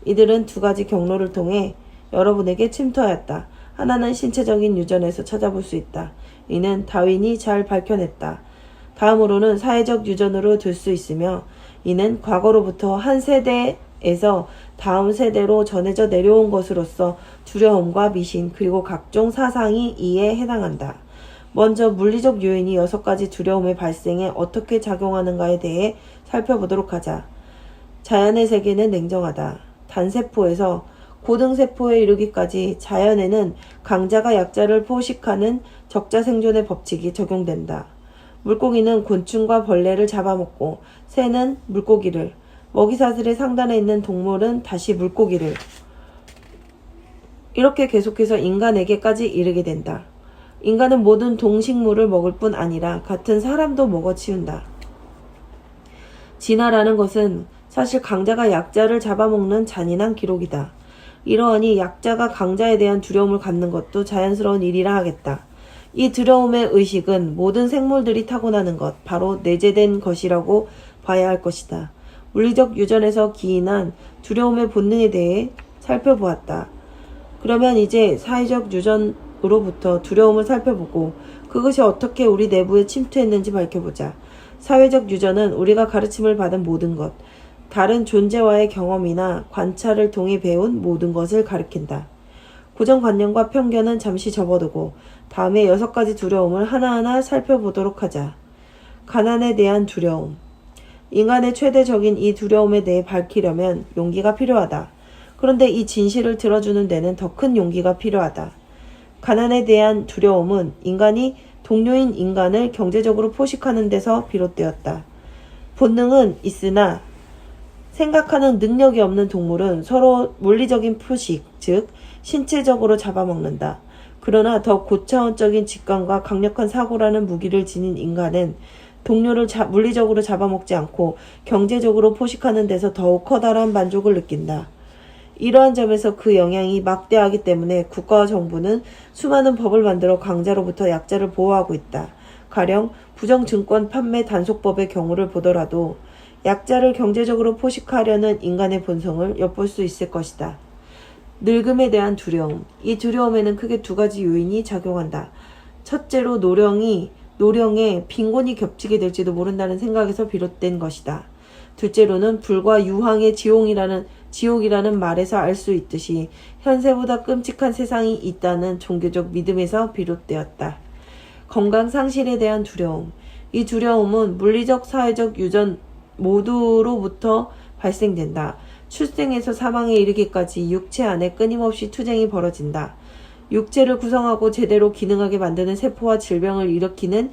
이들은 2가지 경로를 통해 여러분에게 침투하였다. 하나는 신체적인 유전에서 찾아볼 수 있다. 이는 다윈이 잘 밝혀냈다. 다음으로는 사회적 유전으로 들 수 있으며 이는 과거로부터 한 세대에서 다음 세대로 전해져 내려온 것으로서 두려움과 미신 그리고 각종 사상이 이에 해당한다. 먼저 물리적 요인이 6가지 두려움의 발생에 어떻게 작용하는가에 대해 살펴보도록 하자. 자연의 세계는 냉정하다. 단세포에서 고등세포에 이르기까지 자연에는 강자가 약자를 포식하는 적자생존의 법칙이 적용된다. 물고기는 곤충과 벌레를 잡아먹고 새는 물고기를, 먹이사슬의 상단에 있는 동물은 다시 물고기를, 이렇게 계속해서 인간에게까지 이르게 된다. 인간은 모든 동식물을 먹을 뿐 아니라 같은 사람도 먹어치운다. 진화라는 것은 사실 강자가 약자를 잡아먹는 잔인한 기록이다. 이러하니 약자가 강자에 대한 두려움을 갖는 것도 자연스러운 일이라 하겠다. 이 두려움의 의식은 모든 생물들이 타고나는 것, 바로 내재된 것이라고 봐야 할 것이다. 물리적 유전에서 기인한 두려움의 본능에 대해 살펴보았다. 그러면 이제 사회적 유전으로부터 두려움을 살펴보고 그것이 어떻게 우리 내부에 침투했는지 밝혀보자. 사회적 유전은 우리가 가르침을 받은 모든 것, 다른 존재와의 경험이나 관찰을 통해 배운 모든 것을 가리킨다. 고정관념과 편견은 잠시 접어두고 다음에 6가지 두려움을 하나하나 살펴보도록 하자. 가난에 대한 두려움. 인간의 최대적인 이 두려움에 대해 밝히려면 용기가 필요하다. 그런데 이 진실을 들어주는 데는 더 큰 용기가 필요하다. 가난에 대한 두려움은 인간이 동료인 인간을 경제적으로 포식하는 데서 비롯되었다. 본능은 있으나 생각하는 능력이 없는 동물은 서로 물리적인 포식, 즉 신체적으로 잡아먹는다. 그러나 더 고차원적인 직감과 강력한 사고라는 무기를 지닌 인간은 동료를 물리적으로 잡아먹지 않고 경제적으로 포식하는 데서 더욱 커다란 만족을 느낀다. 이러한 점에서 그 영향이 막대하기 때문에 국가와 정부는 수많은 법을 만들어 강자로부터 약자를 보호하고 있다. 가령 부정증권 판매 단속법의 경우를 보더라도 약자를 경제적으로 포식하려는 인간의 본성을 엿볼 수 있을 것이다. 늙음에 대한 두려움. 이 두려움에는 크게 2가지 요인이 작용한다. 첫째로 노령에 빈곤이 겹치게 될지도 모른다는 생각에서 비롯된 것이다. 둘째로는 불과 유황의 지옥이라는 말에서 알 수 있듯이 현세보다 끔찍한 세상이 있다는 종교적 믿음에서 비롯되었다. 건강 상실에 대한 두려움. 이 두려움은 물리적, 사회적 유전 모두로부터 발생된다. 출생에서 사망에 이르기까지 육체 안에 끊임없이 투쟁이 벌어진다. 육체를 구성하고 제대로 기능하게 만드는 세포와 질병을 일으키는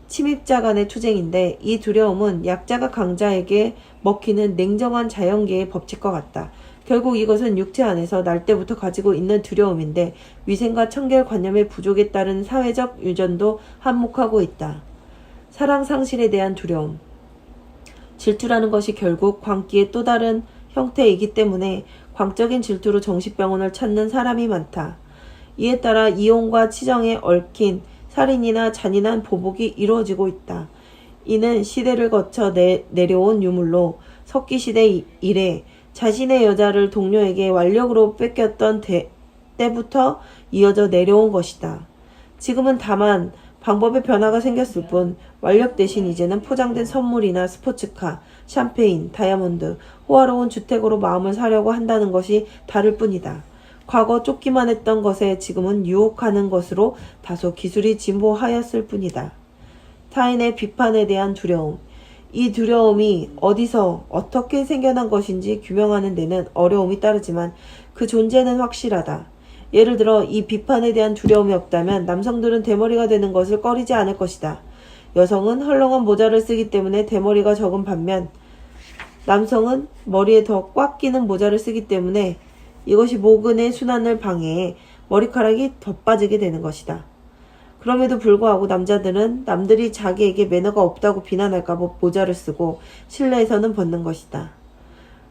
침입자 간의 투쟁인데 이 두려움은 약자가 강자에게 먹히는 냉정한 자연계의 법칙과 같다. 결국 이것은 육체 안에서 날 때부터 가지고 있는 두려움인데 위생과 청결관념의 부족에 따른 사회적 유전도 한몫하고 있다. 사랑 상실에 대한 두려움. 질투라는 것이 결국 광기의 또 다른 형태이기 때문에 광적인 질투로 정신병원을 찾는 사람이 많다. 이에 따라 이혼과 치정에 얽힌 살인이나 잔인한 보복이 이루어지고 있다. 이는 시대를 거쳐 내려온 유물로 석기시대 이래 자신의 여자를 동료에게 완력으로 뺏겼던 때부터 이어져 내려온 것이다. 지금은 다만 방법의 변화가 생겼을 뿐 완력 대신 이제는 포장된 선물이나 스포츠카, 샴페인, 다이아몬드, 호화로운 주택으로 마음을 사려고 한다는 것이 다를 뿐이다. 과거 쫓기만 했던 것에 지금은 유혹하는 것으로 다소 기술이 진보하였을 뿐이다. 타인의 비판에 대한 두려움. 이 두려움이 어디서 어떻게 생겨난 것인지 규명하는 데는 어려움이 따르지만 그 존재는 확실하다. 예를 들어 이 비판에 대한 두려움이 없다면 남성들은 대머리가 되는 것을 꺼리지 않을 것이다. 여성은 헐렁한 모자를 쓰기 때문에 대머리가 적은 반면 남성은 머리에 더 꽉 끼는 모자를 쓰기 때문에 이것이 모근의 순환을 방해해 머리카락이 더 빠지게 되는 것이다. 그럼에도 불구하고 남자들은 남들이 자기에게 매너가 없다고 비난할까 봐 모자를 쓰고 실내에서는 벗는 것이다.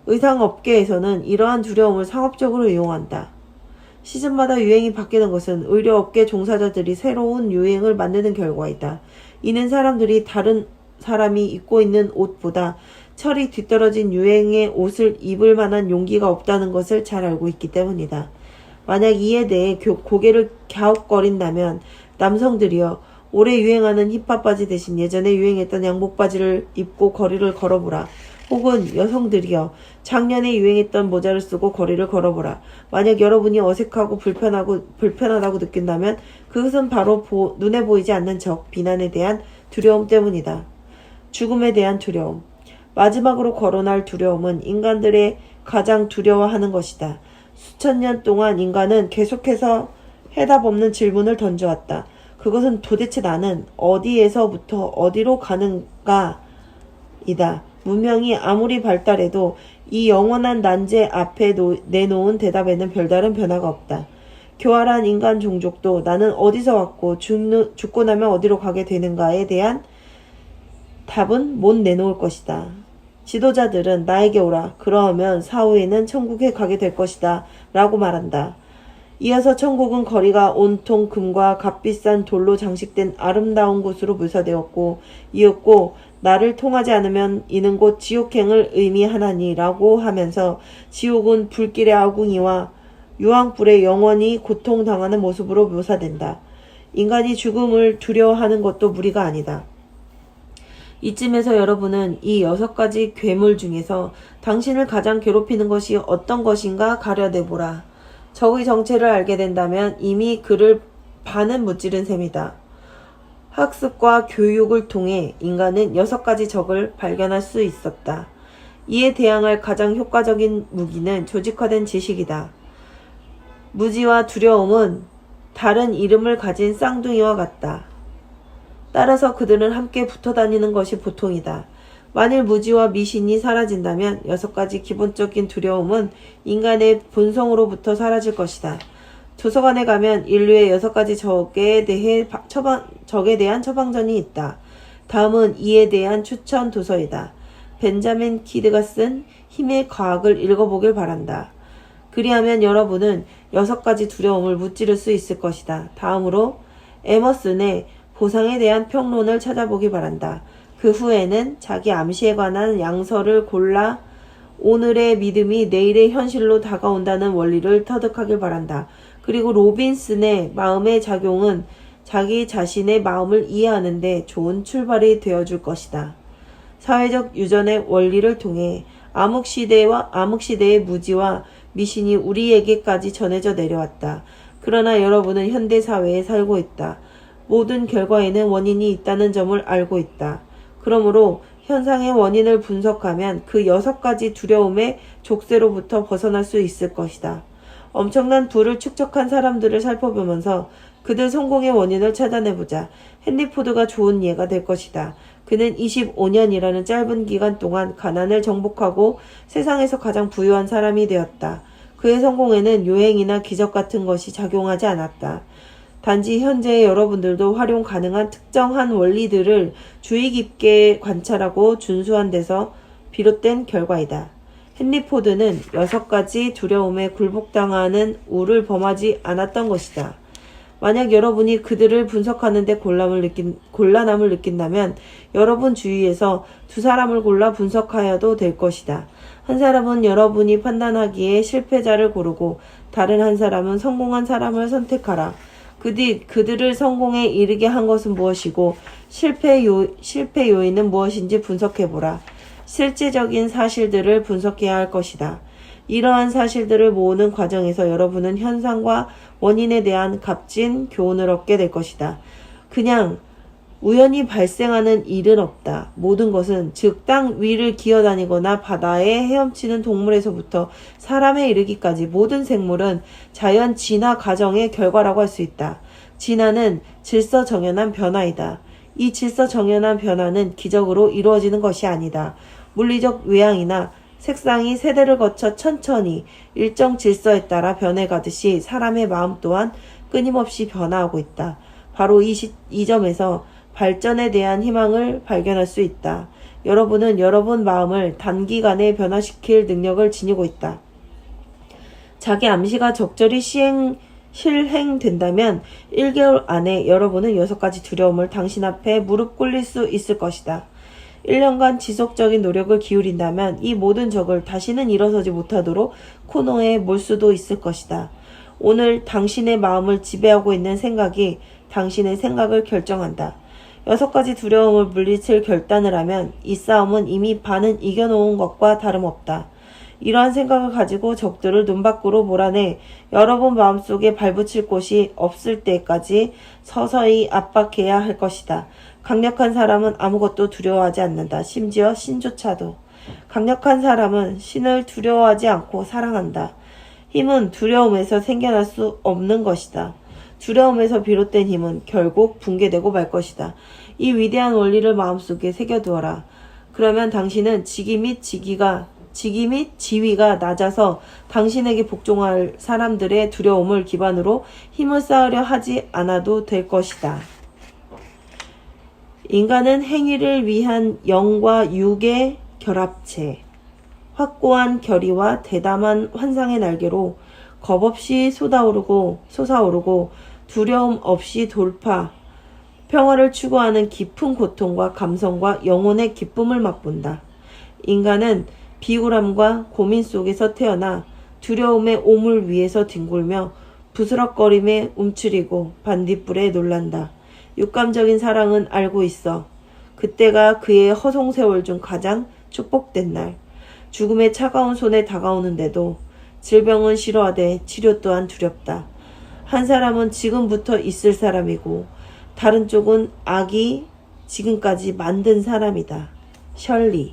의상업계에서는 이러한 두려움을 상업적으로 이용한다. 시즌마다 유행이 바뀌는 것은 의료업계 종사자들이 새로운 유행을 만드는 결과이다. 이는 사람들이 다른 사람이 입고 있는 옷보다 철이 뒤떨어진 유행의 옷을 입을 만한 용기가 없다는 것을 잘 알고 있기 때문이다. 만약 이에 대해 고개를 갸웃거린다면 남성들이여 올해 유행하는 힙합 바지 대신 예전에 유행했던 양복 바지를 입고 거리를 걸어보라. 혹은 여성들이여 작년에 유행했던 모자를 쓰고 거리를 걸어보라. 만약 여러분이 어색하고 불편하다고 느낀다면 그것은 바로 눈에 보이지 않는 적, 비난에 대한 두려움 때문이다. 죽음에 대한 두려움. 마지막으로 거론할 두려움은 인간들의 가장 두려워하는 것이다. 수천 년 동안 인간은 계속해서 해답 없는 질문을 던져왔다. 그것은 도대체 나는 어디에서부터 어디로 가는가? 이다. 문명이 아무리 발달해도 이 영원한 난제 앞에 내놓은 대답에는 별다른 변화가 없다. 교활한 인간 종족도 나는 어디서 왔고 죽고 나면 어디로 가게 되는가에 대한 답은 못 내놓을 것이다. 지도자들은 나에게 오라. 그러면 사후에는 천국에 가게 될 것이다. 라고 말한다. 이어서 천국은 거리가 온통 금과 값비싼 돌로 장식된 아름다운 곳으로 묘사되었고 이었고 나를 통하지 않으면 이는 곧 지옥행을 의미하나니 라고 하면서 지옥은 불길의 아궁이와 유황불에 영원히 고통당하는 모습으로 묘사된다. 인간이 죽음을 두려워하는 것도 무리가 아니다. 이쯤에서 여러분은 이 6가지 괴물 중에서 당신을 가장 괴롭히는 것이 어떤 것인가 가려내보라. 적의 정체를 알게 된다면 이미 그를 반은 무찌른 셈이다. 학습과 교육을 통해 인간은 6가지 적을 발견할 수 있었다. 이에 대항할 가장 효과적인 무기는 조직화된 지식이다. 무지와 두려움은 다른 이름을 가진 쌍둥이와 같다. 따라서 그들은 함께 붙어 다니는 것이 보통이다. 만일 무지와 미신이 사라진다면 6가지 기본적인 두려움은 인간의 본성으로부터 사라질 것이다. 도서관에 가면 인류의 6가지 적에 대한 처방전이 있다. 다음은 이에 대한 추천 도서이다. 벤자민 키드가 쓴 힘의 과학을 읽어보길 바란다. 그리하면 여러분은 6가지 두려움을 무찌를 수 있을 것이다. 다음으로 에머슨의 보상에 대한 평론을 찾아보기 바란다. 그 후에는 자기 암시에 관한 양서를 골라 오늘의 믿음이 내일의 현실로 다가온다는 원리를 터득하길 바란다. 그리고 로빈슨의 마음의 작용은 자기 자신의 마음을 이해하는 데 좋은 출발이 되어줄 것이다. 사회적 유전의 원리를 통해 암흑시대의 무지와 미신이 우리에게까지 전해져 내려왔다. 그러나 여러분은 현대사회에 살고 있다. 모든 결과에는 원인이 있다는 점을 알고 있다. 그러므로 현상의 원인을 분석하면 그 6가지 두려움의 족쇄로부터 벗어날 수 있을 것이다. 엄청난 부를 축적한 사람들을 살펴보면서 그들 성공의 원인을 찾아내보자. 헨리 포드가 좋은 예가 될 것이다. 그는 25년이라는 짧은 기간 동안 가난을 정복하고 세상에서 가장 부유한 사람이 되었다. 그의 성공에는 요행이나 기적 같은 것이 작용하지 않았다. 단지 현재의 여러분들도 활용 가능한 특정한 원리들을 주의 깊게 관찰하고 준수한 데서 비롯된 결과이다. 헨리 포드는 6가지 두려움에 굴복당하는 우를 범하지 않았던 것이다. 만약 여러분이 그들을 분석하는 데 곤란함을 느낀다면 여러분 주위에서 2사람을 골라 분석하여도 될 것이다. 한 사람은 여러분이 판단하기에 실패자를 고르고 다른 한 사람은 성공한 사람을 선택하라. 그들을 성공에 이르게 한 것은 무엇이고 실패 요인은 무엇인지 분석해보라. 실제적인 사실들을 분석해야 할 것이다. 이러한 사실들을 모으는 과정에서 여러분은 현상과 원인에 대한 값진 교훈을 얻게 될 것이다. 그냥 우연히 발생하는 일은 없다. 모든 것은 즉 땅 위를 기어다니거나 바다에 헤엄치는 동물에서부터 사람에 이르기까지 모든 생물은 자연 진화 과정의 결과라고 할 수 있다. 진화는 질서정연한 변화이다. 이 질서정연한 변화는 기적으로 이루어지는 것이 아니다. 물리적 외양이나 색상이 세대를 거쳐 천천히 일정 질서에 따라 변해가듯이 사람의 마음 또한 끊임없이 변화하고 있다. 바로 이 점에서 발전에 대한 희망을 발견할 수 있다. 여러분은 여러분 마음을 단기간에 변화시킬 능력을 지니고 있다. 자기 암시가 적절히 실행된다면 1개월 안에 여러분은 6가지 두려움을 당신 앞에 무릎 꿇릴 수 있을 것이다. 1년간 지속적인 노력을 기울인다면 이 모든 적을 다시는 일어서지 못하도록 코너에 몰 수도 있을 것이다. 오늘 당신의 마음을 지배하고 있는 생각이 당신의 생각을 결정한다. 6가지 두려움을 물리칠 결단을 하면 이 싸움은 이미 반은 이겨놓은 것과 다름없다. 이러한 생각을 가지고 적들을 눈 밖으로 몰아내 여러분 마음속에 발붙일 곳이 없을 때까지 서서히 압박해야 할 것이다. 강력한 사람은 아무것도 두려워하지 않는다. 심지어 신조차도. 강력한 사람은 신을 두려워하지 않고 사랑한다. 힘은 두려움에서 생겨날 수 없는 것이다. 두려움에서 비롯된 힘은 결국 붕괴되고 말 것이다. 이 위대한 원리를 마음속에 새겨두어라. 그러면 당신은 직위 및 지위가 낮아서 당신에게 복종할 사람들의 두려움을 기반으로 힘을 쌓으려 하지 않아도 될 것이다. 인간은 행위를 위한 영과 육의 결합체. 확고한 결의와 대담한 환상의 날개로 겁없이 솟아오르고 두려움 없이 돌파, 평화를 추구하는 깊은 고통과 감성과 영혼의 기쁨을 맛본다. 인간은 비굴함과 고민 속에서 태어나 두려움의 오물 위에서 뒹굴며 부스럭거림에 움츠리고 반딧불에 놀란다. 육감적인 사랑은 알고 있어. 그때가 그의 허송세월 중 가장 축복된 날. 죽음의 차가운 손에 다가오는데도 질병은 싫어하되 치료 또한 두렵다. 한 사람은 지금부터 있을 사람이고 다른 쪽은 악이 지금까지 만든 사람이다. 셜리.